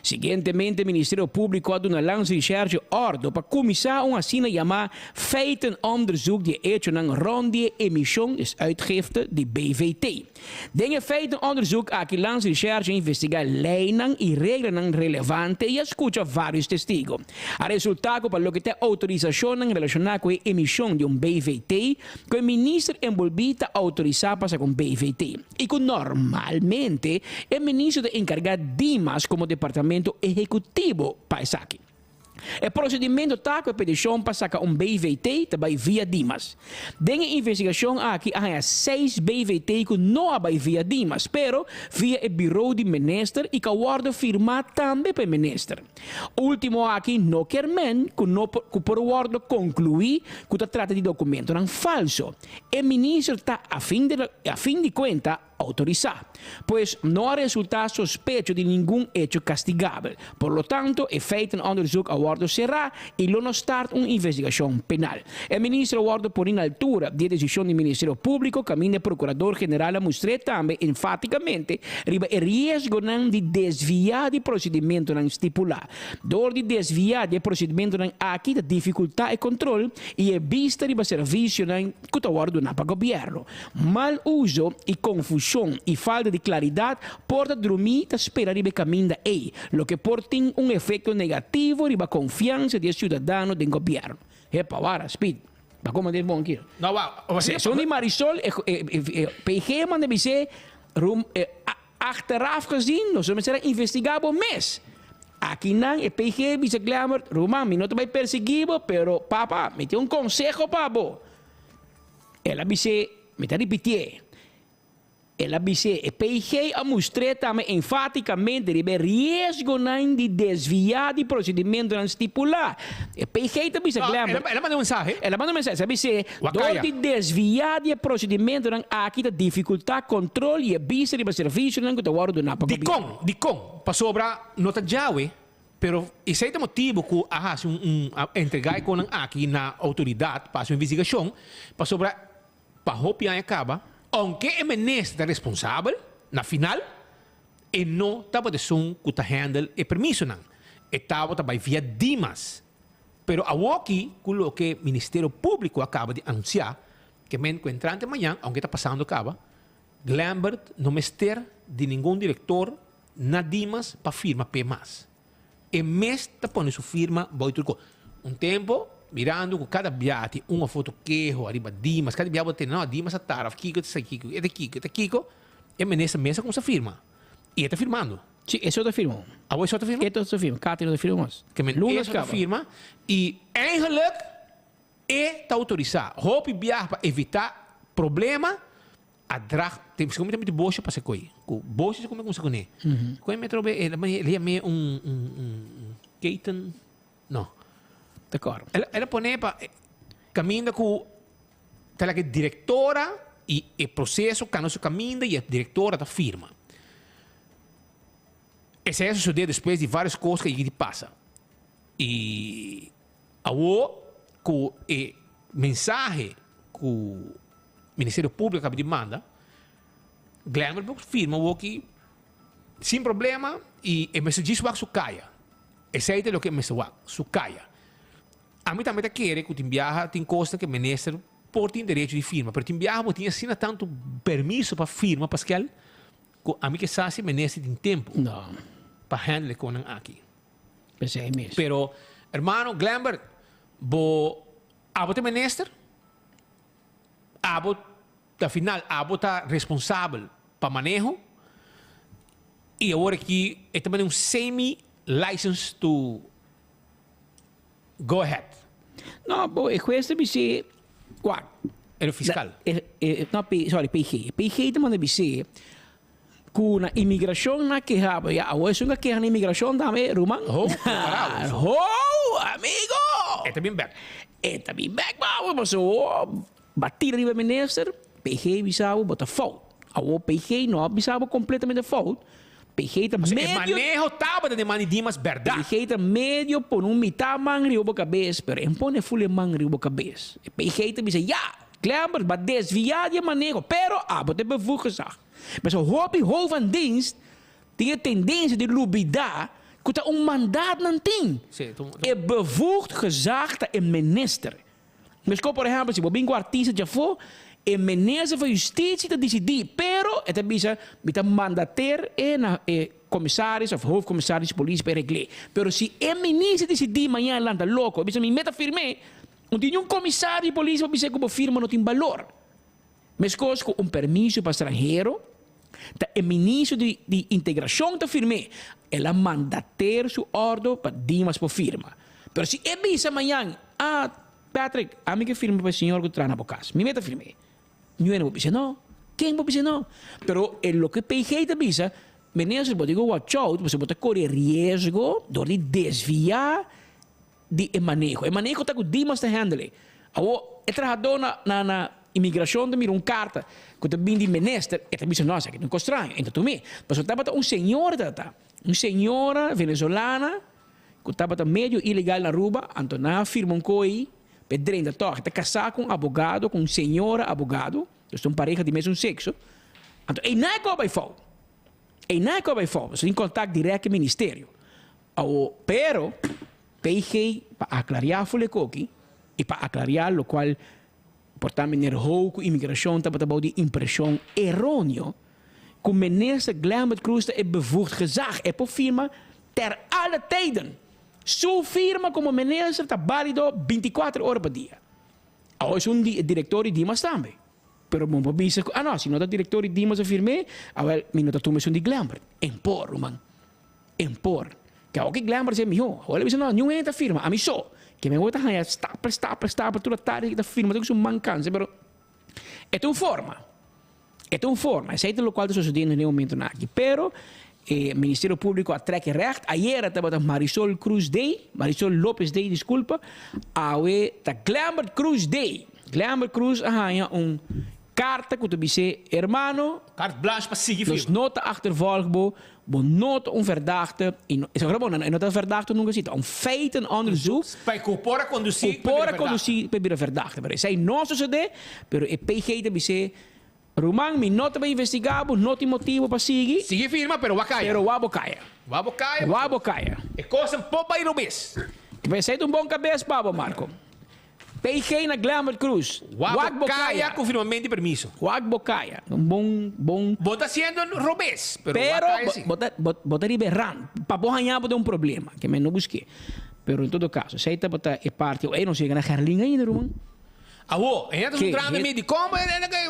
Seguintemente, Ministério Público had een langs recherche orde para commissar assina chamada feitenonderzoek die hecho nang ronde emission is uitgifte de BVT. Dingen feitenonderzoek aqui langs recherche investigar lijnen e regras relevantes e escuta vários testigos. A resultado para lo que tem autorização relacionada com a emissão de BVT, que o ministro envolvido autorizar para com BVT. E que normalmente o ministro de encarregado Dimas como departamento executivo para isso aqui. O procedimento está com a petição para sacar BVT também via Dimas. Dengue investigação aqui há 6 BVT que não há via Dimas, pero via o bureau de minister e que o firmado também para o minister. Último aqui, não quer men que por o concluir que se trata de documento não falso. O ministro está a fim de conta autorizar, pois não há resultado sospecho de nenhum hecho castigável. Por lo tanto, o feitenonderzoek aguardo será e não start uma investigação penal. O ministro aguardo por na altura de decisão do Ministério Público, caminho do Procurador-Geral a mostrar também enfaticamente riba o risco de desviar de procedimento não estipular. Dor de desviar de procedimento não aqui da dificuldade e controle e é vista riba serviço não que aguardo na para governo. Mal uso e confusão e falta de claridade porta dormir e esperar riba caminho da EI, lo que porta um efeito negativo riba confiança do cidadão do governo. É para speed. Ba como de bom aqui. Não, São de Marisol, PG man deve ser achteraf gezien, nós vamos ser investigado mês. Aqui não é PG bisa glamour, Roman, não te vai perseguido, pero papa, me tem consejo pabo. Ela bisa, me tá repetir. Ela disse, o PG a mostrar também enfaticamente de risco de desviar de procedimento não estipular. O PG também se lembra. Ela mandou mensagem? Ela mandou mensagem. Ela disse, dor de desviar de procedimento não aqui da dificuldade, controle e vista de serviço não que está guardado na Di com, para sobra nota jawe, Pero esse é o motivo que entregar com aqui na autoridade para a investigação, para sobre para hopiar acaba, aunque o ministro é responsável, na final, e não estava de som que está handle e permisso não. Estava também via Dimas. Pero aqui, com o que o Ministério Público acaba de anunciar, que me encontrante amanhã, aunque está passando acaba, Glambert não mester de nenhum diretor na Dimas para firma P+. E mesmo está pondo sua firma, tempo, mirando com cada viagem, uma foto queijo, arriba Dimas, cada viagem tem, não, Dimas a taraf, Kiko, Kiko, e menessa mesa com essa firma. E está firmando. Sim, isso está firmando. A você está firmando? Isso está firmando. Kater está firmando. Que men está firma e eigenlijk está autorizado. Hoop viajar para evitar problema, a drag, tem que muito bocha para se coi. Com bocha se come com se cone. Com metro ele é meio Keaton, não. D'accord. Ela põe para caminha com ela que diretora e o processo cano se caminha e a diretora da firma. Esse é suceder depois de várias coisas que ele passa. E com o mensagem que o Ministério Público acaba de mandar, Glambert firma que sem problema e o mensagem diz que caia. Esse é o que o mensagem caia. A mim também quer que o Timbiaha tem costa que o ministro por tem direito de firma, mas o Timbiaha não tinha assina tanto permisso para firma, Pascal, que a mim que sabe se o ministro tem tempo. Não. Para handle com aqui. Pensei é mesmo. Pero, hermano, Glambert, abo te minister, da final, abo tá responsável para manejo, e agora aqui, é também semi-license to go ahead. Não, bom, é coisa de ser, É o fiscal. Não, PG. PG também deve ser, com a imigração na queja, a hoje uma queja na imigração também, Roman. Amigo! É bem back. É bem back, mas batida de minister, PG bisava botar fout. A PG não bisava completamente fout. PG tá medio. Manejo estava de mani Dimas verdade. PG tá medio por mitad mangri o cabeça, pero impone full mangri o cabeça. PG tá bisa Glambert, maar desviar je manejo, pero bote bevoegd gezag. Maar zo hoop van dienst, die tendência de lubida, que een mandaat nan ting. É bevoegd gezag dat een minister. Mas por exemplo, se bobinho artista já for, o ministro da Justiça está decidir, pero é bisa bita mandater na comissários of hoofdcommissaris de polícia para regler. Pero se o ministro decidir amanhã landa louco, bisa me meta firme. Não tinha comissário de polícia para dizer que a firma não tem valor. Mas com permisso para estrangeiro, o ministro de integração está firme. Ela manda ter sua ordem para Dimas para firma. Mas se é bisa amanhã, Patrick, a minha firma para o senhor que está na boca. Me meta firme. Não vou dizer não. Quem vai dizer não? Pero o que PG está bisa, ministro pode dizer watch out, você pode correr risco de desviar de manejo. O manejo está com Dimas de handle. É trajador na imigração de mir carta que está vindo de minister, e também nossa, que não é estranho. Então também, mas estava uma senhora venezuelana que estava meio ilegal na rua, então na firma coi, pedrenda toque, está casada com um advogado, com uma senhora advogado, eles são pareja de mesmo sexo. Então, e não é que vai falar. Você tem contato direto com o ministério. Pero PG para aclarar fulecoqui e para aclarar o qual portanto nervou com imigração estava de impressão errônea que o ministro Glambert Cruz é bevoegd gezag é por firma ter alle tijden sua firma como ministro está válido 24 horas por dia hoje diretor de Dimas também pero bom para dizer não se não é diretor de Dimas a firme agora minuto tu menção de Glambert impor man impor que o que Glambert se mijo, olha isso não entra firma, a mim só, que me vou estar aí stapel toda tarde da firma, tem que ser mancança, pero é uma forma, esse é o qual está sucedendo no momento aqui, pero o Ministério Público atraque recht, ayer estava Marisol Lopes Day, desculpa, awe tá Glambert Cruz Day, Glambert Cruz, carta que tu dice, hermano, Carte blanche para seguir nos firme. nota achtervolgbo, bo nota verdachte, is gewoon een nota verdachte nunca zit, een feitenonderzoek, Para corpora conduzir. para conduzir para verdachte. Pero sei nosso CD, pero e PG te dice, Román, mi nota para investigar, nota motivo para seguir, Seguir firme, pero wakaia. pero wabo caia. Wabocaia. Wabo caia. É coisa um pouco aí no mês. Vai ser um bom cabeça, Pablo Marco. PG na Glamour Cruz. Wabocaia com firmamento de permiso. Wagbocaia. Um bom. Bota sendo robês, pero Pero, wakaia sim. bota liberar. Para borranhar de um problema, que eu não busquei. Pero em todo caso, se está bota e parte, eu não sei na Gerlinga ainda, Román. Awo, ainda Que? um drama me de como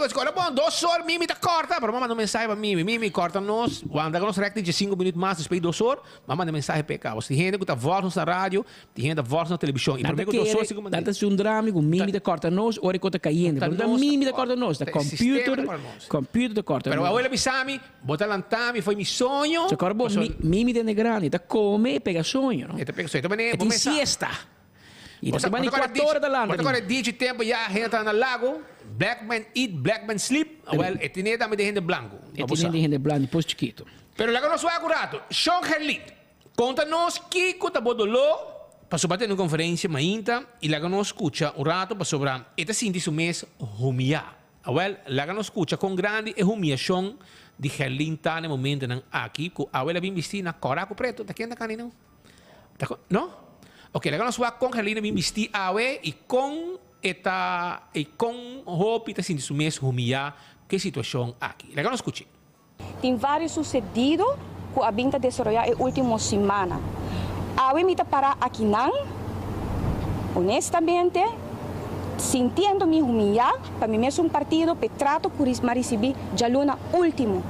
escola bom, 2 horas mimi tá corta, pero manda mensagem para mimi corta nós, quando nós recta de 5 minutos mais depois 2 horas, manda mensagem para cá. Você gente que tá voz na rádio, tem gente voz na televisão, e primeiro 2 horas como dat is een drama, com mimi de corta nós, ora que tá caindo. Da mimi de corta nós, da computer de corta pero nós. abuela bisami, bota lantami, foi mi sonho. Se corbo mimi de negrani, da come e pega sonho, no? Ete pega sonho, também E tem siesta. E tá bem 4 horas da landa. Agora DJ tempo já renta na lago, black man eat, black man sleep, well, etineta me de gente blanco. E tem gente blanca, depois chiquito. Pero lago nós vai acurato, Sean Herlit, conta-nos que conta bodolô, passou bater na conferência mainta, e lago nós escuta um rato para sobrar, eta sinti su mês humilha. Well, lago nós escuta com grande e humilhação de Herlit tá no momento não aqui, que a ela vem vestir na coraco preto, tá quente cani não? Não? Ok, lago nós vai com Herlit vem vestir awe e com roupa eta sinti su mês humilha, que situação aqui. Lago nós escute. Tem vários sucedido que a binta desarrollar a última semana. A mita para aqui não, honestamente, sintiendo-me humilhar, para mim mesmo partido, petrato por receber já luna último.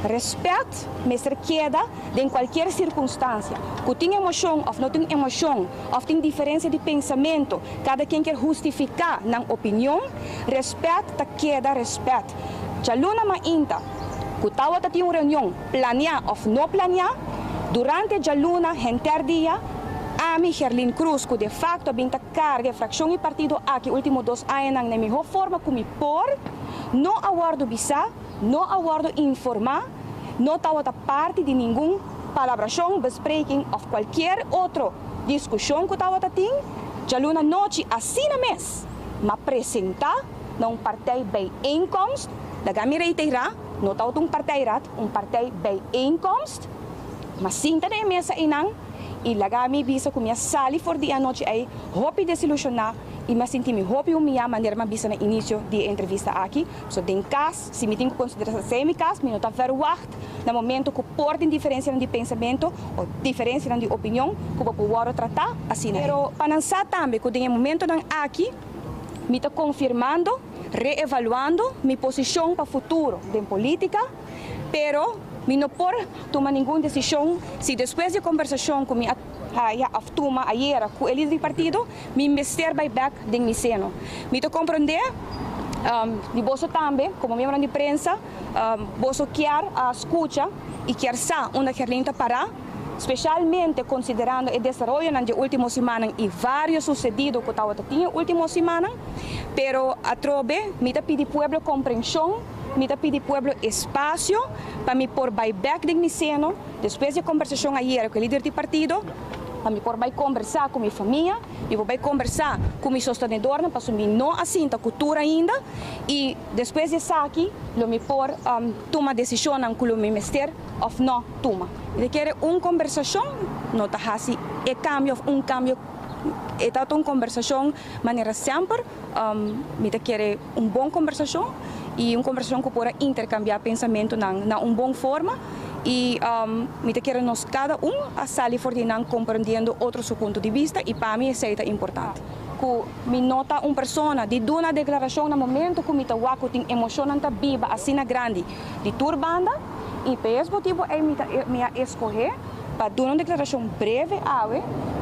Respeito me queda em qualquer circunstância. Que tem emoção ou não tem emoção, ou tem diferença de pensamento, cada quem quer justificar na opinião, respeito queda respeito. Já luna mainta, que tawa tem uma reunião, planear ou não planear, durante a luna, dia, a mim, Gerlin Cruz, que de facto binta carga, fração e partido aqui, último 2 anos, na melhor forma como por, não aguardo bisa, não aguardo informar, não estava parte de nenhuma palabração, bespreking ou qualquer outra discussão que estava tendo, já luna noite, assim na mês, me apresentar num partido bijeenkomst, da gami reiterar, não estava um partido bijeenkomst, mas sinta na mesa inang, e lá gami bisa com minha sali for dia noite aí, hopi desilusionar, e me senti-me hopi humilhar maneira me bisa no início de entrevista aqui. So, tem caso, se me tenho que considerar sem caso, me não está verwacht, no momento que portem diferença de pensamento ou diferença de opinião, que eu posso tratar assim. Pero, para lançar também, que tem momento aqui, me está confirmando, reevaluando minha posição para o futuro de política, pero me não pode tomar nenhuma decisão se depois de conversação com minha toma ayer com o líder do partido, me investir by back de mi seno. Me to compreender, de bolso também, como membro de prensa, bolso quer a escuta e quer sa onde Gerlinta para, especialmente considerando o desenvolvimento na última semana e vários sucedidos que estava tinha última semana, pero a trobe me ta pedi pueblo compreensão, me ta pedi pueblo espaço para me pôr by back de mi seno, depois de conversação ayer com o líder do partido, para me pôr by conversar com minha família, e vou by conversar com meu sostenedor, para assumir não assim a cultura ainda, e depois de aqui, eu me pôr tomar decisão não que me mester ou não toma. E quer uma conversação, não está assim, é cambio, é tanto uma conversação maneira sempre, me quer uma boa conversação e uma conversação que pode intercambiar pensamento na uma boa forma. E me quero nós cada a sair for compreendendo outro seu ponto de vista e para mim isso é importante. Que me nota uma pessoa de uma declaração no momento que me tem emoção viva assim na grande de turbanda e por esse motivo é me escolher para dar uma declaração breve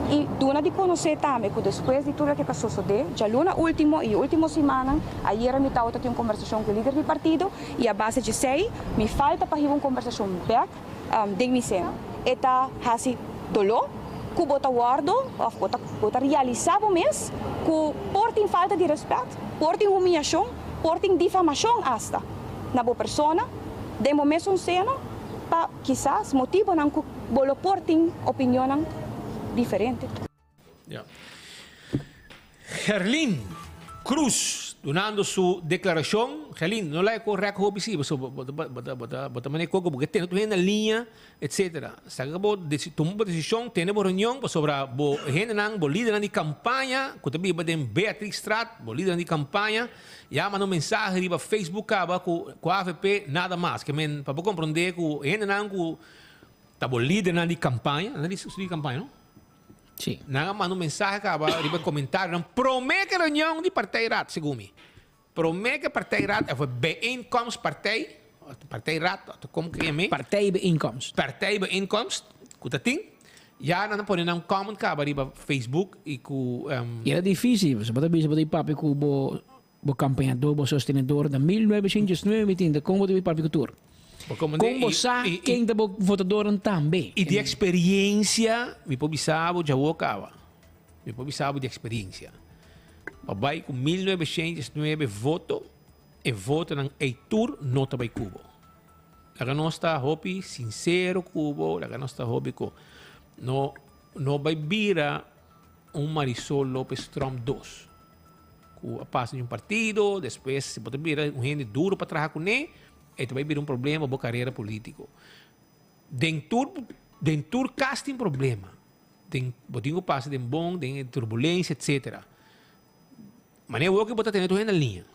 e dar de conhecer também que depois de tudo que passou já luna última e última semana ayer me estava tendo uma conversação com o líder do partido e a base de sei me falta para uma conversação back de mi seno eta hasi dolor que bota guardo ou bota realizar o mês que por tem falta de respeito por tem humilhação portem difamação hasta na boa persona, de momento um seno, para quizás motivo não que bolo portem opinião diferente. Yeah. Gerlin Cruz, donando su declaración. Gerlin, no la he correcto, sí, bota mané coco, porque tiene tu gente en línea, etc. Saca bo tomó decisión, tiene bo reunión sobre bo gente nang bo líder de campaña, que también va den Beatrix Strat, bo líder de campaña, ya mandó mensaje riba Facebook aba con AFP nada más, que men para comprender que gente nang que tá bo líder de campaña, não é de campaña, não? Sim. Nanga manda mensagem que riba comentário, promete que reunião de partij raad, segundo me. Promete que partij raad, of bijeenkomst partij raad, como que é me? Partijbijeenkomst. Partijbijeenkomst, kutating. Ja, dan ponen een comment ka riba Facebook e ku Era difícil, você pode ver papi com o campeador, o sostenedor da 1990, como de papi cultura. Como você quem da votador também. E de experiência, me pobisabo já o acaba. Me pobisabo de experiência. Babai com 1909 voto e voto ng Eitur nota by Cubo. Laga nosta hobby sincero Cubo, laga nosta hobby ko no vai vira Marisol Lopez Trump 2. Ku passa de partido, depois se pode virar gente duro para trabalhar com ele. Itu vai vir problema para carreira político. Dentur casting problema. Botinho passa de bom, de turbulência, etc. Mas eu que botar tendo gente na linha.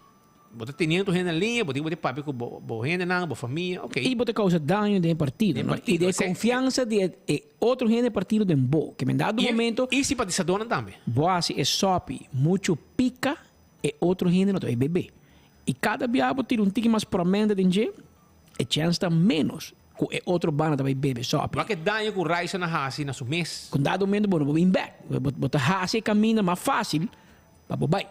Botar tendo gente na linha, botinho botar papo com bo gente na, bo família, ok. E botar causa dano de partido, e de confiança de outro gente de partido de bo, que me dado momento. E simpatizador também. Boasi é sopi, muito pica e outro gente não vai beber. E cada diabo tira tique mais promenda de gente, e chance está menos que outro bana também bebe só. Mas que danho com raiz na hasi na mês. Com dado momento, bom, vou back. Bota hasi caminha mais fácil, para bobai.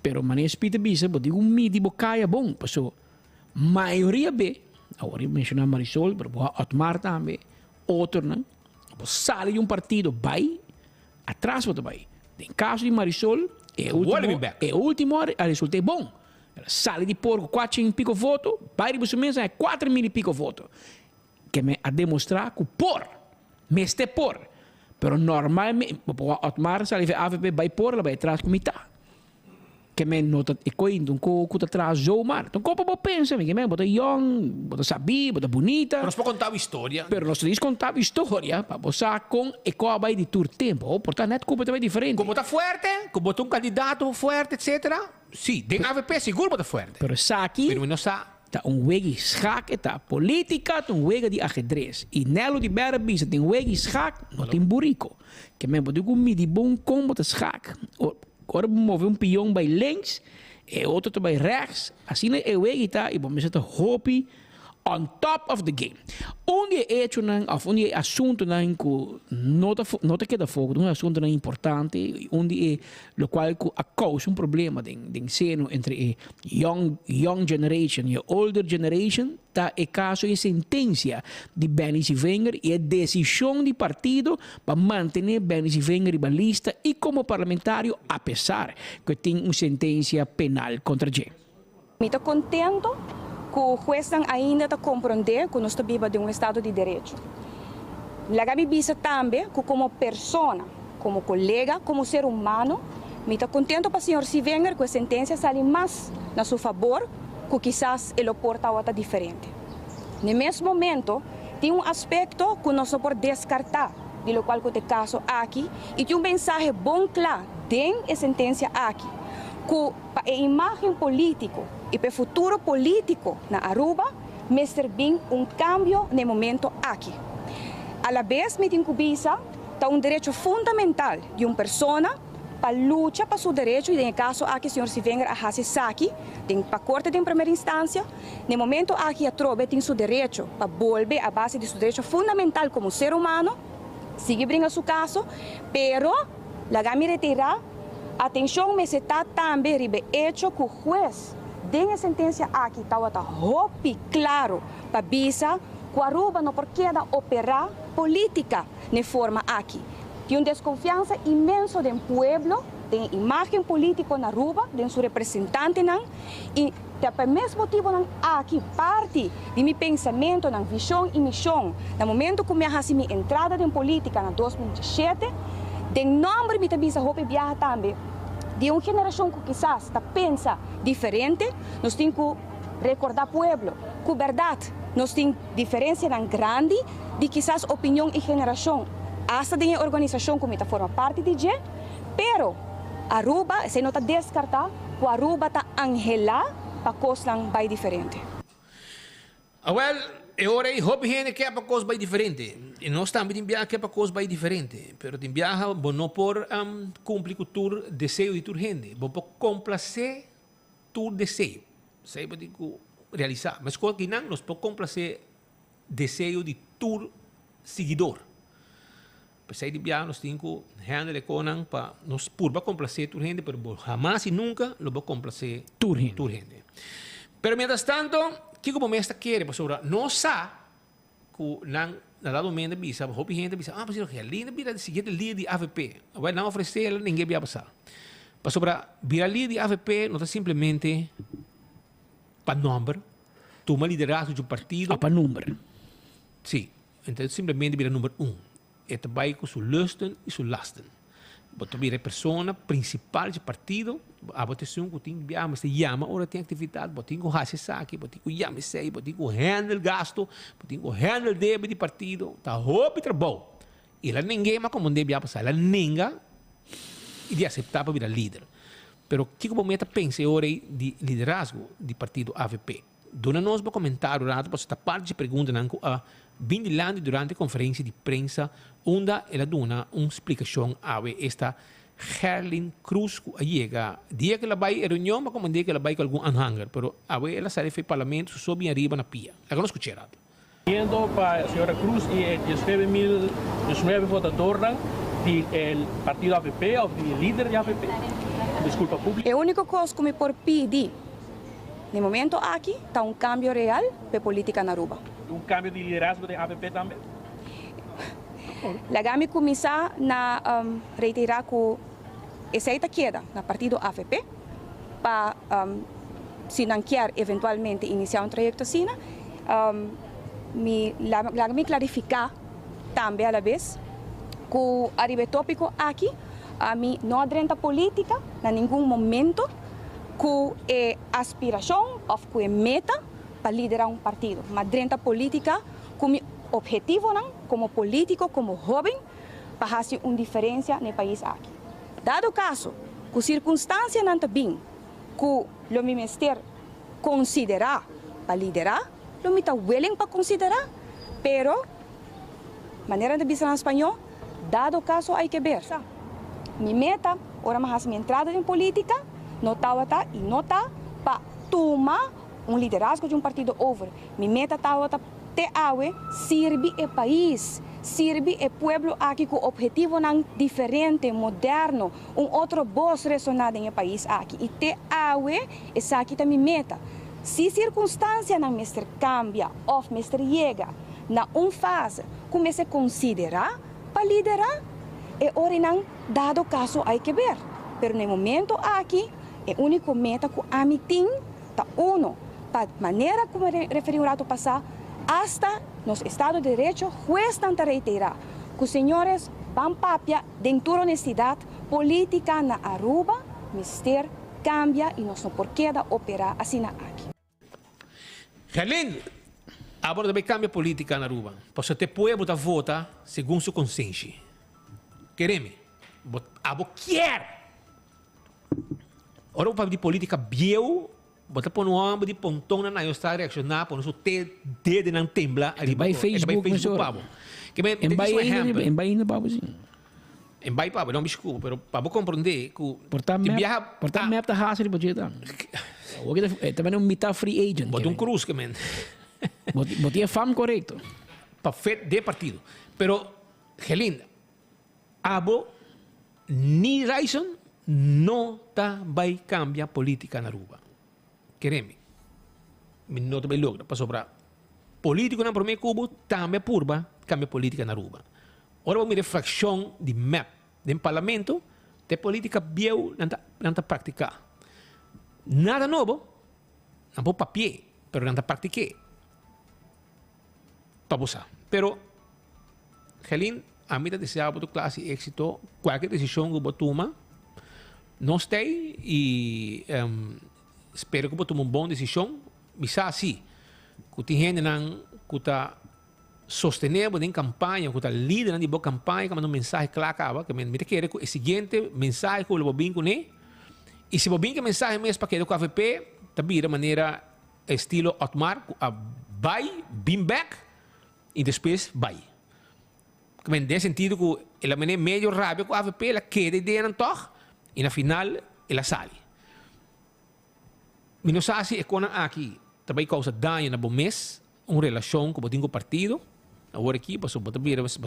Pero mané espírito bisa, bota um midi bocaia bom, passou. Maioria be, agora mencionar Marisol, pero vou Otmar também, outro não. Sale de partido, vai, atrás bota vai. Em caso de Marisol, é o último hora, a resultado bom. Ela sale de porco 4 e pico voto, vai de buscar é 4 mil e pico voto. Que me a demonstrar que me este por. Pero normalmente, Otmar sale de AVP vai por, ela vai atrás com mitad. Que me nota e coindo um coco atrás zo mar. Então como você pensa, que me bota young, bota sabi, bota bonita. Mas para contar a história. Pero nós diz contar a história, para você com e qual vai de tur tempo, portanto é completamente diferente. Como está forte, como botou candidato forte, etc. Sim, tem AVP seguro para forte. Pero aqui, pero não sa. Tá wegi schak, tá política, tá wegi de ajedrez. E nelo de berabis, tem wegi schak, não tem burico. Que me botou com midi bom como tá schak. Agora mover peão bij links, e outro bij rechts. Assim é o wegi tá e vamos zetten hopi on top of the game. Onde é hecho nan, of onde é assunto nan que nota que da fogo, um assunto nan importante, onde é lo qual a causa problema de seno entre young generation e older generation, tá é caso e sentença de Benny Wenger e a decisão de partido para manter Benny Wenger na lista e como parlamentário, apesar que tem uma sentença penal contra ele. Estou contento que o juez ainda está compreender que nós vivemos de Estado de Direito. Lagami bisa também que como pessoa, como colega, como ser humano, me está contento para o senhor Wenger que a sentença sale mais na seu favor, que quizás ele porta outra diferente. No mesmo momento, tem aspecto que nós não podemos descartar, de lo qual que caso aqui, e tem mensagem bom claro dentro da sentença aqui, que para a imagem política e para o futuro político na Aruba, me serve cambio no momento aqui. A la vez, me tem que bisa, está direito fundamental de uma pessoa para lutar para seu direito, e no caso aqui, o senhor Wenger a fazer saque, para a corte de primeira instância, no momento aqui a trobe tem seu direito para volver à base de seu direito fundamental como ser humano, sigue brinca seu caso, pero la gami retirar, atenção, me se está também ribe hecho que o juez tem a sentença aqui, está hopi claro para bisa que a Aruba não pode operar política de forma aqui. Tem uma desconfiança imensa do povo tem imagem política na Aruba, tem seu representante não, e pelo mesmo motivo não aqui parte de meu pensamento, na visão e missão, no momento que eu faço minha entrada em política na 2017, tem nome me também roupa viaja também de uma geração que quizás pensa diferente, nós temos que recordar pueblo, que verdade, nós temos diferença grande de quizás opinião e geração, hasta de organização que forma parte de G, pero Aruba, se não está descartar, que Aruba está angelar para coisas bem diferentes. Well, agora eu hop gente que é para coisas bem diferentes. E nós também viaja que é para coisas bem diferentes. Pero tem viaja, não por cumprir com o desejo de tua gente. Vou por complacer tu desejo. Sei para realizar. Mas quando que não, nós por complacer desejo de tu seguidor. Para sair de viagem, nós temos que handle com para nós purba complacer tu gente, pero jamás e nunca lo vou complacer tu gente. Pero mientras tanto, que como me está quer, pastor, não sabe que na dado momento bisa, hope gente bisa, pastor, que linda vira de seguinte líder de AVP. Vai não oferecer, ninguém vai passar. Pastor, vira líder de AVP não é simplesmente para número, tomar liderazgo de um partido. Para número. Sim, então simplesmente vira número 1. É também com sua lusten e sua lasten. Você vira a pessoa principal do partido, a votação que tem que mas se chama, ora tem atividade, você tem que fazer saque, você tem que chamar sei, você tem que handle gasto, você tem que handle débito do partido, tá roupa e trabalho. E lá ninguém mais como deve passar, lá ninguém e aceitar para virar líder. Pero que como meta pensa ora de liderazgo do partido AVP? Dona nós para comentar o rato, para esta parte de pergunta a Bindilandi durante a conferência de prensa, onde ela dona uma explicação a esta Herlin Cruz que chega. Dia que ela vai à reunião, mas como dia que ela vai com algum anhanger, pero a ela sai do parlamento, sobe arriba na pia. Ela não escuta rato. Yendo para a senhora Cruz e 19 votadores do partido AVP ou do líder de AVP. Desculpa pública. A única coisa que me por pedir, no momento aqui, está cambio real para a política na Aruba. Cambio de liderazgo de AVP também? Lagami começar a reiterar que essa queda no partido AVP para, se não quer eventualmente iniciar um trajeto assim, me clarificar também a vez que o tópico aqui a mim não adianta política em nenhum momento que é aspiração ou que é meta para liderar um partido, mas adianta política como objetivo não, como político, como jovem, para fazer uma diferença no país aqui. Dado o caso, que circunstância não está bem, que o ministério considerar para liderar, o está willing para considerar, pero, maneira de dizer em espanhol, dado o caso, há que ver. Minha meta, ora mais minha entrada em política, não está e não está para tomar um liderazgo de um partido over. Minha meta está te awe sirve o país, sirve o pueblo aqui com objetivo não diferente, moderno, outro voz ressonada no país aqui. E te awe, essa aqui é minha meta. Se circunstância não mestre cambia, ou mestre chega na fase, comece a considerar para liderar, é hora não, dado caso, há que ver. Mas no momento aqui, a única meta que a mim tem, está para maneira como referi o rato passado, hasta nos Estado de Derecho, juez tanta reiterar que os senhores vão papia dentro da honestidade política na Aruba, mister cambia e nós não por que operar assim aqui. Helene, agora também cambia política na Aruba. Porque o povo vota segundo sua consciência. Queremos, abo quer. Ora, para de política biel, bota por um homem de pontão na eu está reaccionar por nosso dedo não tembla ali vai Facebook pabo que bem em vai indo pabo sim em vai pabo não me desculpa pero pabo compreender que portanto map da raça de budget também mita free agent bota cruz que men botia fam correto para fet de partido pero Helene abo ni Raison não tá vai cambiar política na Aruba. Queremos. Não também logra para sobrar. Político na primeira Cuba também purba cambia política na Aruba. Ora vamos reflexão de map do parlamento de política bieu nanta praticar. Nada novo, não por papel, pero nanta pratiquei. Pabusa. Pero, Helin, a mim desejar para classe éxito, qualquer decisão que você toma, não sei e espero que você tome uma boa decisão. Bisa assim, que tem gente que está sostenendo em campanha, que está líder de boa campanha, que manda mensagem clara, que me quer que o seguinte mensagem que eu vou vir com ele. E se eu vim com mensagem mesmo para que o AVP, também de maneira estilo Otmar, vai, bim back, e depois vai. Que nesse sentido que ela é meio rápido com o AVP, ela queda ideia toch, e na final ela sai. E não sei se aqui também causa dano na bom mês, uma relação com o partido, agora aqui, mas você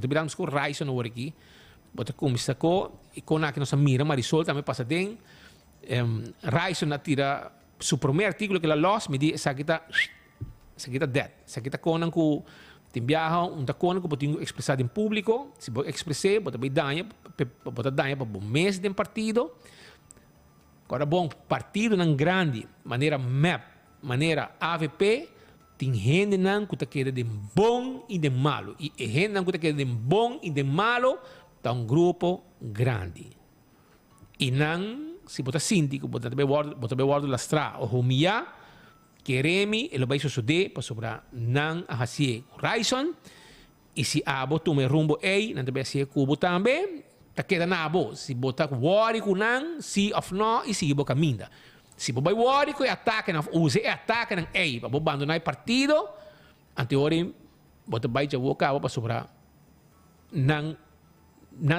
viramos com o Raison agora aqui, você começa com, e com aqui nossa mira, Marisol também passa dentro, Raison tira seu primeiro artigo que ela los, me diz, essa aqui está dead, essa aqui está com tem viaja um tacono que pode expressar em público, se você expressar, pode dar para bom mês de partido. Agora bom, partido não grande, maneira MAP, maneira AVP, tem gente não que quer de bom e de malo. E gente não que quer de bom e de malo, está um grupo grande. E não, se você sente que você vai guardar a estrada ou humilhar, queremos, ele vai suceder para sobrar não a fazer Raison. E se a botar um rumbo aí, não deve ser cubo também. Tá queda na abo. Se botar worry com não, se ou não, e se boca minda. Se você vai worry com ataque, não use ataque não aí, para abandonar o partido, anteriormente, você vai já boca para sobrar não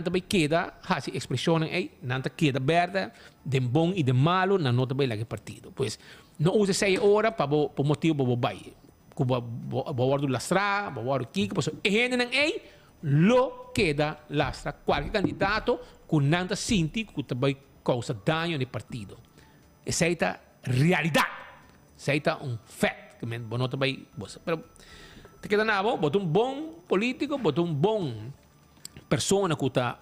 também queda, hace expressão aí, não queda verdade, de bom e de malo, não também lá que partido. Pois não use 6 horas para o motivo para vai. Cuba guardo lastra, guardo aqui, que posso gente não aí, lo queda lastra qualquer candidato que não sinti que também causa dano no partido. Essa é a realidade. Essa é um fato que men não também, pero te queda nada, bota um bom político, bota um bom persona que está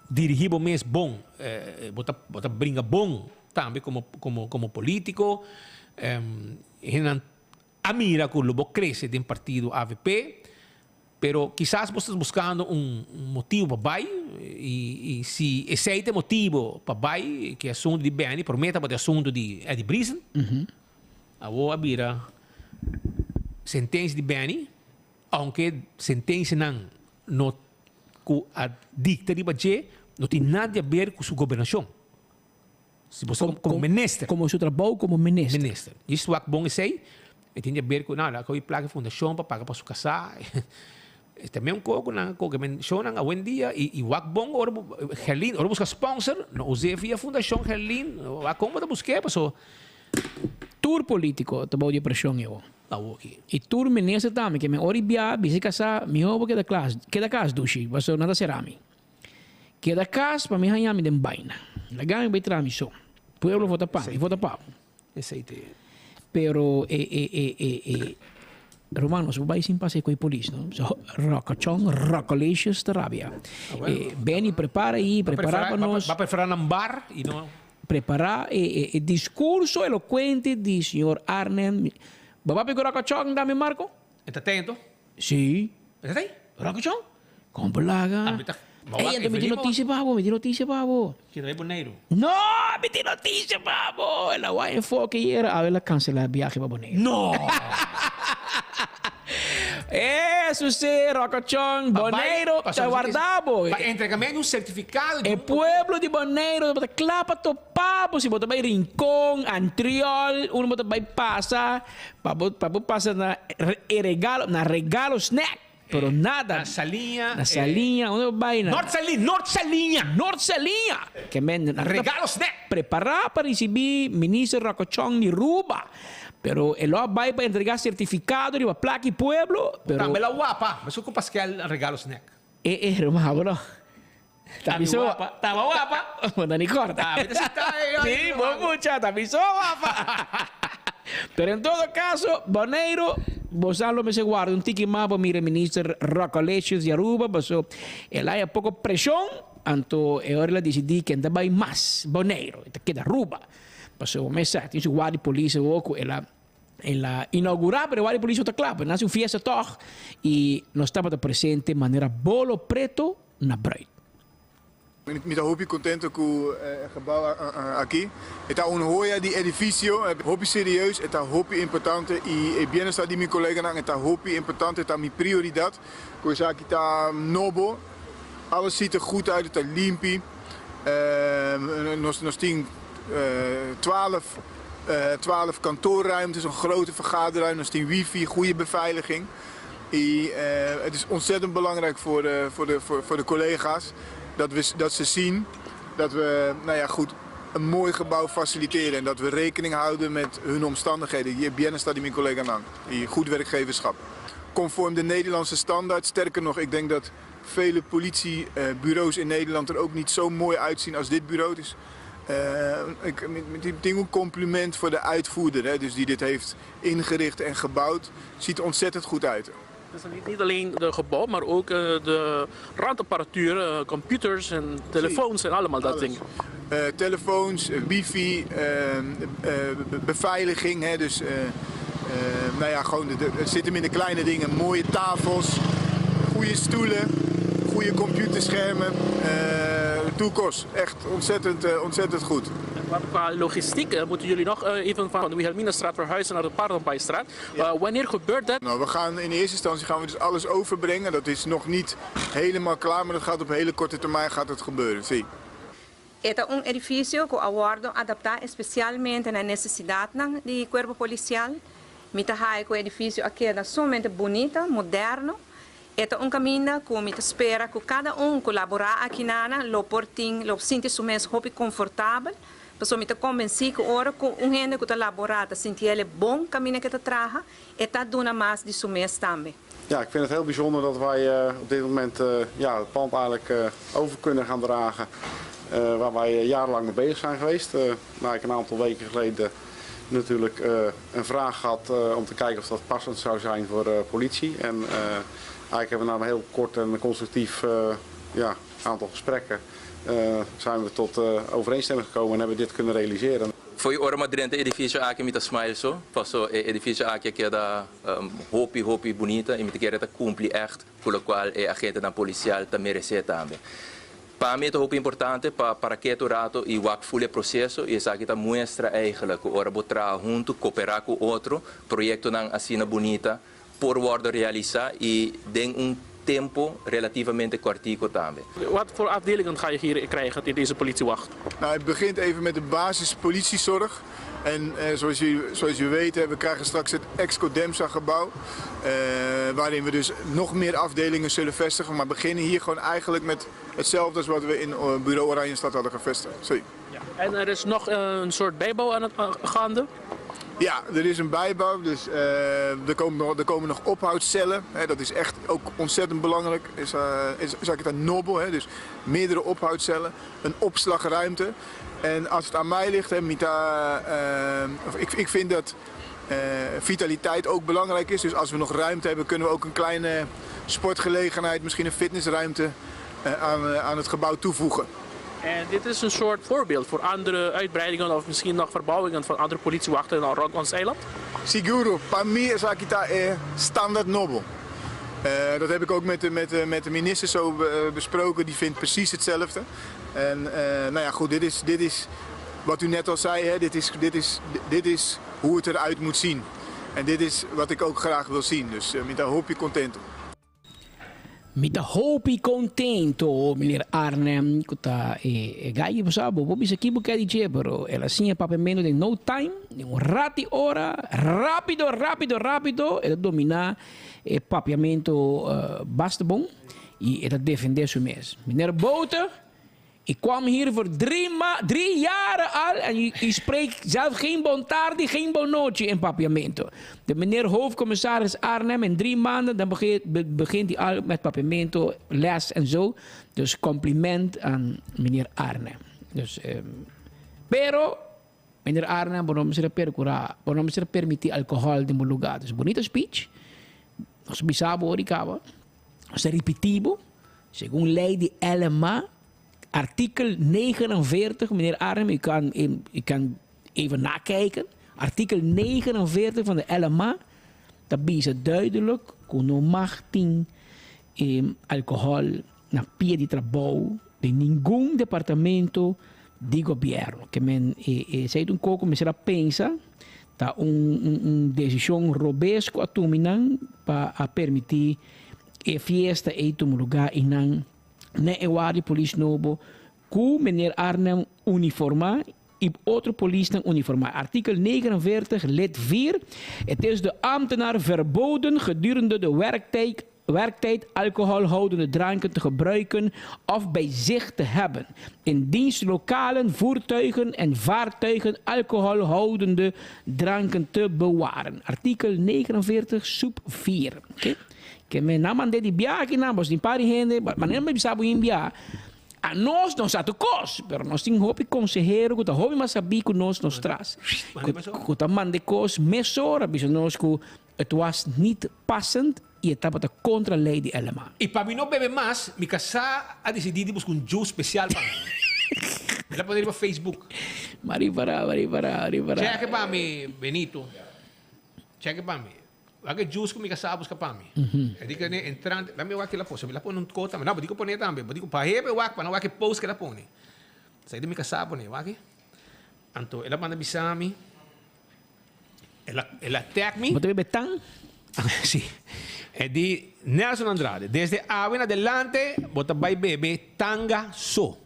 dirigindo mesmo bom, bota brinca bom também como político, a mira que o lobo cresce de um partido AVP, pero quizás você está buscando motivo para vai e se esse é o motivo para vai, que é assunto de Benny, prometa para o assunto de Eddie Brisen, a mira sentença de Benny, aunque sentença não que a dicta de Baje não tem nada a ver com sua governação. Se você como ministro. Como seu trabalho como ministro. Ministro. Isso é bom isso aí. Tem a ver com nada, que eu plaga fundação para pagar para sua casa. Também coisa que mencionam a bom dia e o bom ora Herlin, ora busca sponsor, não use via fundação Herlin, a como da busquei passou. Tour político, trabalho de pressão eu. E tour ministro também, que me oribia, bisi casa, me hobo que da casa dushi, passou nada serami. Que da casa para me hanhami dem baina. Lagang vai tramiso. Pueblo vota pa, e vota pa. Esse aí. Pero Romanos, vai sim passei com a polícia, não? So, Rocachong, Rocolicious, Tarabia. Beni prepara aí, prepara para nós. Vai preparar num bar e não. Preparar o discurso eloquente de senhor Arnem. Babá pegou Rocachong, dá-me Marco? Está atento? Sim. Está aí? Rocachong? Compalaga. Ei, me di notícia, babo, me di notícia, babo. Que daí Boneiro? No, me di notícia, babo. Ela vai enfoque e era, ela cancela a viagem para Boneiro. No! Eso sí, Rocachón, Boneiro, te guardamos. Entregamento um certificado. El pueblo de Boneiro, clapa topado, si você vai Rincón, Antriol, uno vai passar, para passar na regalo snack. Pero nada. Na salinha. Na salinha. Onde vai? Norte Salinha. Que men. Regalo snack. Preparar para receber ministro Rocachón de Ruba. Pero ele vai para entregar certificado de placa e pueblo. Pero também lá guapa. Mas o que Pascal regalo snack. Hermano, bro. Tava guapa. Manda ni corta. Sí, mucha. Tabiso guapa. Pero en todo caso, Boneiro, Bozalo me se guarda un tiki más para mi ministro Rocolecious de Aruba, pasó el hay poco presión anto e ora decidi che andava in mas Bonaire che da ruba passò messaggio su guardi police ook e la inaugurare guardi police ta club na su fiesta toch e non stava presente in maniera bolo preto na bruid. Mi da hopi contento com o gebouw aqui. Está hoja di edificio, hopi serieus, está hopi importante e bienestar di mi collega nang está hopi importante, está mi prioriteit. Coisa aqui está nobo. Alles ziet er goed uit, het is limpi. Nos 12 kantoorruimtes, een grote vergaderruimte, nos 10 wifi, goede beveiliging. Het is ontzettend belangrijk voor de collega's. Dat ze zien dat we een mooi gebouw faciliteren en dat we rekening houden met hun omstandigheden. Hier bienestar die mijn collega nang. Hier goed werkgeverschap. Conform de Nederlandse standaard. Sterker nog, ik denk dat vele politiebureaus in Nederland er ook niet zo mooi uitzien als dit bureau. Dus een compliment voor de uitvoerder, hè, dus die dit heeft ingericht en gebouwd. Ziet er ontzettend goed uit. Dus niet alleen de gebouw, maar ook de randapparatuur, computers en telefoons en allemaal dat dingen. Telefoons, wifi, beveiliging. Hè, dus gewoon het zit hem in de kleine dingen. Mooie tafels, goede stoelen, goede computerschermen. Toekomst, echt ontzettend goed. Qua logistiek moeten jullie nog even van de Wilhelminastraat verhuizen naar de Paardenbaaiestraat. Ja. Wanneer gebeurt dat? Nou, in eerste instantie dus alles overbrengen. Dat is nog niet helemaal klaar, maar dat gaat op hele korte termijn gebeuren. Zie. Este es un edificio que abordo adaptado especialmente a la necesidad del cuerpo policial. Mita hai que edificio aqui é somente bonito, moderno. Este es un camino que me espera que cada colaborar aqui nana, lo porting, lo sinti su mes hopi confortável. Persoon me convenci que ora com gente que está laborada, sinti ele bom caminho que está traga, e está dando mais de su mes também. Ja, ik vind het heel bijzonder dat wij op dit moment het pand eigenlijk over kunnen gaan dragen. Waar wij jarenlang mee bezig zijn geweest. Waar ik een aantal weken geleden natuurlijk een vraag had om te kijken of dat passend zou zijn voor politie. En eigenlijk hebben we na een heel kort en constructief aantal gesprekken zijn we tot overeenstemming gekomen en hebben dit kunnen realiseren. Foi ora madrente edifício aqui me smile so, passou edifício aqui que da hopi bonita e me quer ta cumpre echt, com o qual é agente da policial ta merece também. Para mim é muito importante para que o rato e o full processo e essa aqui ta mostra eigenlijk que ora botar junto, cooperar com outro projeto nan assina bonita por worden realizar e den tempo relativamente kortico também. Wat voor afdelingen ga je hier krijgen in deze politiewacht? Nou, het begint even met de basispolitiezorg. En zoals je weet, we krijgen straks het Excodemsa gebouw. Waarin we dus nog meer afdelingen zullen vestigen. Maar beginnen hier gewoon eigenlijk met hetzelfde als wat we in bureau Oranjestad hadden gevestigd. Sorry. Ja. En er is nog een soort bijbouw aan het gaande? Ja, er is een bijbouw, dus er komen nog ophoudcellen. Hè, dat is echt ook ontzettend belangrijk. Zeg ik dat nobel, hè, dus meerdere ophoudcellen, een opslagruimte. En als het aan mij ligt, hè, ik vind dat vitaliteit ook belangrijk is. Dus als we nog ruimte hebben, kunnen we ook een kleine sportgelegenheid, misschien een fitnessruimte aan het gebouw toevoegen. En dit is een soort voorbeeld voor andere uitbreidingen of misschien nog verbouwingen van andere politiewachten rond ons eiland? Seguro, para mí es aquí standaard nobel. Dat heb ik ook met de minister zo besproken, die vindt precies hetzelfde. En goed, dit is wat u net al zei, hè, dit is hoe het eruit moet zien. En dit is wat ik ook graag wil zien, dus met een hoopje contento. Met een hoopje contento, meneer Arne, kuta gai pasabo, bobi se kibo kadi jebro, ela sinha papamento in no time, in un rati ora, rapido, ela domina papiamento basta bom, e ela defender su mes. Meneer Boter, ik kwam hier voor 3 jaar al en u spreekt zelf geen bon tardi, geen bon noche in papiamento. De meneer hoofdcommissaris Arnhem in 3 maanden, dan begint hij al met papiamento, les en zo. Dus compliment aan meneer Arnhem. Dus, pero, meneer Arnhem, waarom se permitir alcohol de lugar? Dus bonito speech, nos bisabo oricaba, nos repetivo, según lei de LMA, Artikel 49, meneer Arnhem, u kan even nakijken. Artikel 49 van de LMA, dat biedt duidelijk que no mag alcohol na pia de trabalho de nenhum departamento de governo. Que men sei um pouco me será pensa tá decisão robesco a tuminan para permitir e fiesta e tum lugar e não ne ewari police nobo ku meneer Arnhem uniforma e outro police uniforma. Artikel 49 lid 4. Het is de ambtenaar verboden gedurende de werktijd alcoholhoudende dranken te gebruiken of bij zich te hebben. In dienstlokalen, voertuigen en vaartuigen alcoholhoudende dranken te bewaren. Artikel 49 sub 4. Okay? Que me naman de di biaki na bos di pari hende, maar nem me sabu in bia. A nós não sabe cos, pero nós tem hopi consejero que tá hopi mas sabi que nós traz. Que tá mande cos mesora, bis nós que het was niet passend e etapa tá contra a lei de LMA. E para mim não beber mais, me casar a decidir de buscar juice especial para mim. Já poderia para Facebook. Mari para. Cheque para mim, Benito. Cheque para mim. Lagi juice ko mi kasabos ka pa mi. Edi ka ne entrante, lami waki la po, sabi la po nung kota, na badi ko po ne tambe, badi ko pa hebe wak pa na waki post ka la po ni. Sa edi mi kasabo ne waki. Anto ela manda bisami. Ela attack me. Bote betang? Sí. Edi Nelson Andrade, desde ahora en adelante, bota bay bebe tanga so.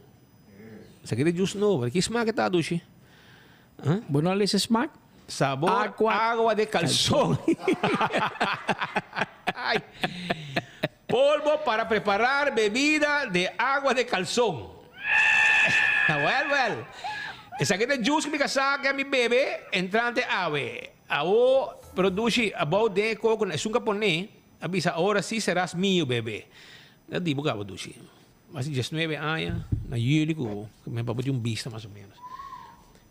Sa kire juice no, ki smaak ta dushi. Bueno, le se smaak? Sabor agua de calzón. Ay. Polvo para preparar bebida de agua de calzón. Well. Esa que de juice que me casa que mi bebe entrante ave. Awo produce about de coco es un capone. Avisa ahora sí serás mío bebé. No digo que produce. Mas 19 años na jullie que me papá un vista más o menos.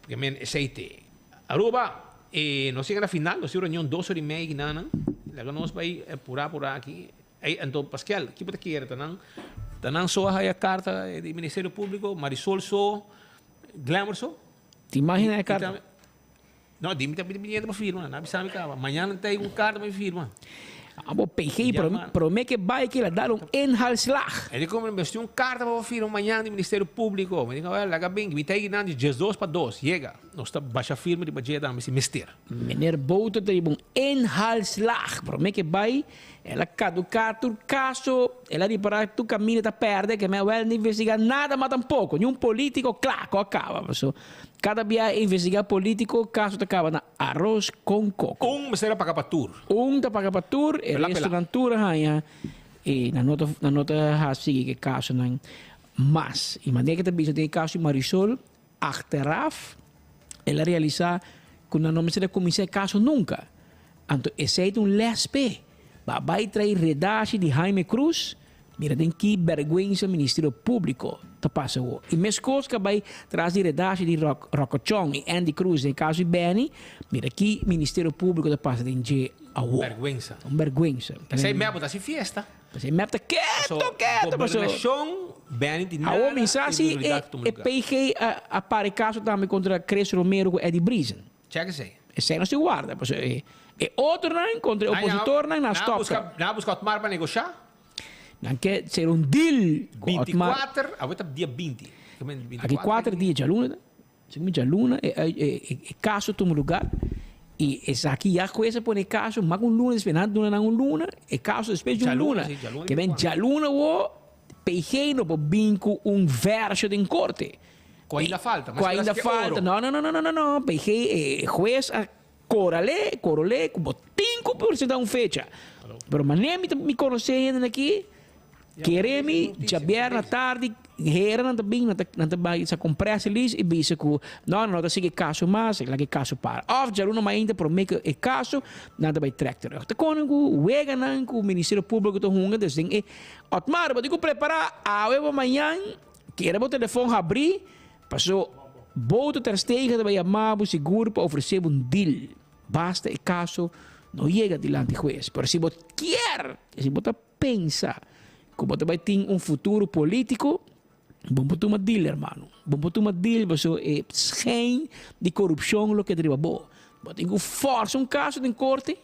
Que men aceite. Aruba, no sigan a final, no sigan reunión 2 horas y media, nana. La ganamos para ir por aquí. Entonces, Pascal, ¿qué te quiere? Tanan soja ya carta del Ministerio Público, Marisol so, Glamour so. ¿Te imaginas la carta? No, dime también para firma, no avisame que mañana te un carta para firma. Abo PG promete que vai que le dar un inhaalslag. Ele como me een carta para firma mañana do Ministério Público. Me diga, olha, lá bem, me tem que just 2 para 2. Chega. Nós está baixa firma de budget da me mister. Meneer Bouter tem um inhaalslag. Promete que vai ela caducar tu caso, ela de para tu caminho tá perde que me vai não investigar nada mas tampouco. Nenhum político claro acaba. So, cada dia investigar político, caso acaba na arroz com coco. Será pagar para tour. Tá pagar para tour, e restaurantura hanya e na nota ha sige que caso não. Mas, e maneira que também tem caso Marisol achteraf ela realizar que não me será comissão caso nunca. Então, esse é lespe. Vai trair redache de Jaime Cruz, mira, tem que vergüenza Ministério Público, tá passando. E mesmo coisa que vai trazer redache de Rocochong e Andy Cruz, em caso de Benny, mira, aqui Ministério Público tá passando em G. Vergüenza. Vergüenza. Essa é mesmo, tá se fiesta. Essa é mesmo, tá quieto. Governação, Benny, de nada. A mensagem é PG a pare caso também contra Cres Romero e Eddie Brisen. Checa isso aí. Essa não se guarda, e outro não contra o opositor não stop. Não busca Otmar para negociar? Não quer ser um deal. 24, agora dia 20. Aqui 4 dias de luna, segundo de luna, é caso tomo lugar. E essa aqui já coisa por caso, mas um luna esperando não luna, é caso depois de luna. Que vem de luna o PG no binco verso de corte. Com ainda falta, mas ainda falta. Não. PG juez corale, como 5% da fecha. Pero mané me conhecendo aqui, queremos já na tarde, era não também, não também essa compressa lhes e disse que não tá sigue caso mais, lá que caso para. Of já não mais ainda promete que é caso, não também tractor. Tá com o wega não com o Ministério Público do Hunga, dizem e Otmar, vou te preparar a eu amanhã, que era o telefone abrir, passou Boto ter stegen bij Amabu seguro para oferecer deal. Basta el caso no llega delante juez. Pero si vos quer, si vos pensa que vos vai ter futuro político, Bom para tu deal, hermano. Bom para tu deal, porque é schijn de corrupção lo que driva bo. Mas tem que força caso de corte.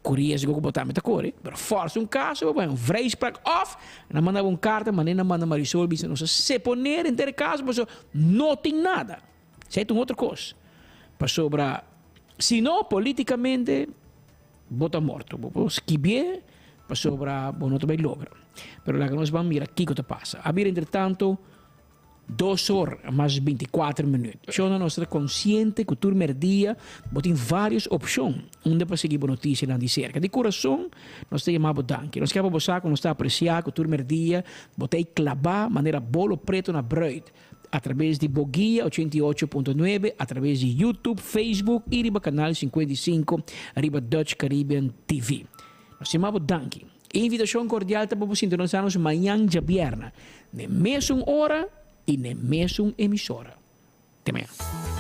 Curioso que eu botar met a corre, mas força caso, vai vrijspraak off, en dan manda carta, mas nem manda Marisol, bisa não se poner em ter caso, mas não tem nada. Sei tu outra coisa. Para sobra, se não politicamente, bota morto, esquibier, para sobra, não também logra. Pero lá que nós vamos mirar, que te passa. Abrir entretanto 2 horas mais 24 minutos. Eu não estou consciente que o merdia tem várias opções onde para seguir a notícia lá de cerca. De coração, nós temos chamado danke. Nós queremos que nós apreciar que o merdia botei clavar maneira bolo preto na bread através de Boguia 88.9, através de YouTube, Facebook e riba canal 55, riba Dutch Caribbean TV. Nós chamamos danke. Invitação cordial para você sintonizar-nos amanhã de viernes, na mesma hora e na mesma emissora. Até amanhã.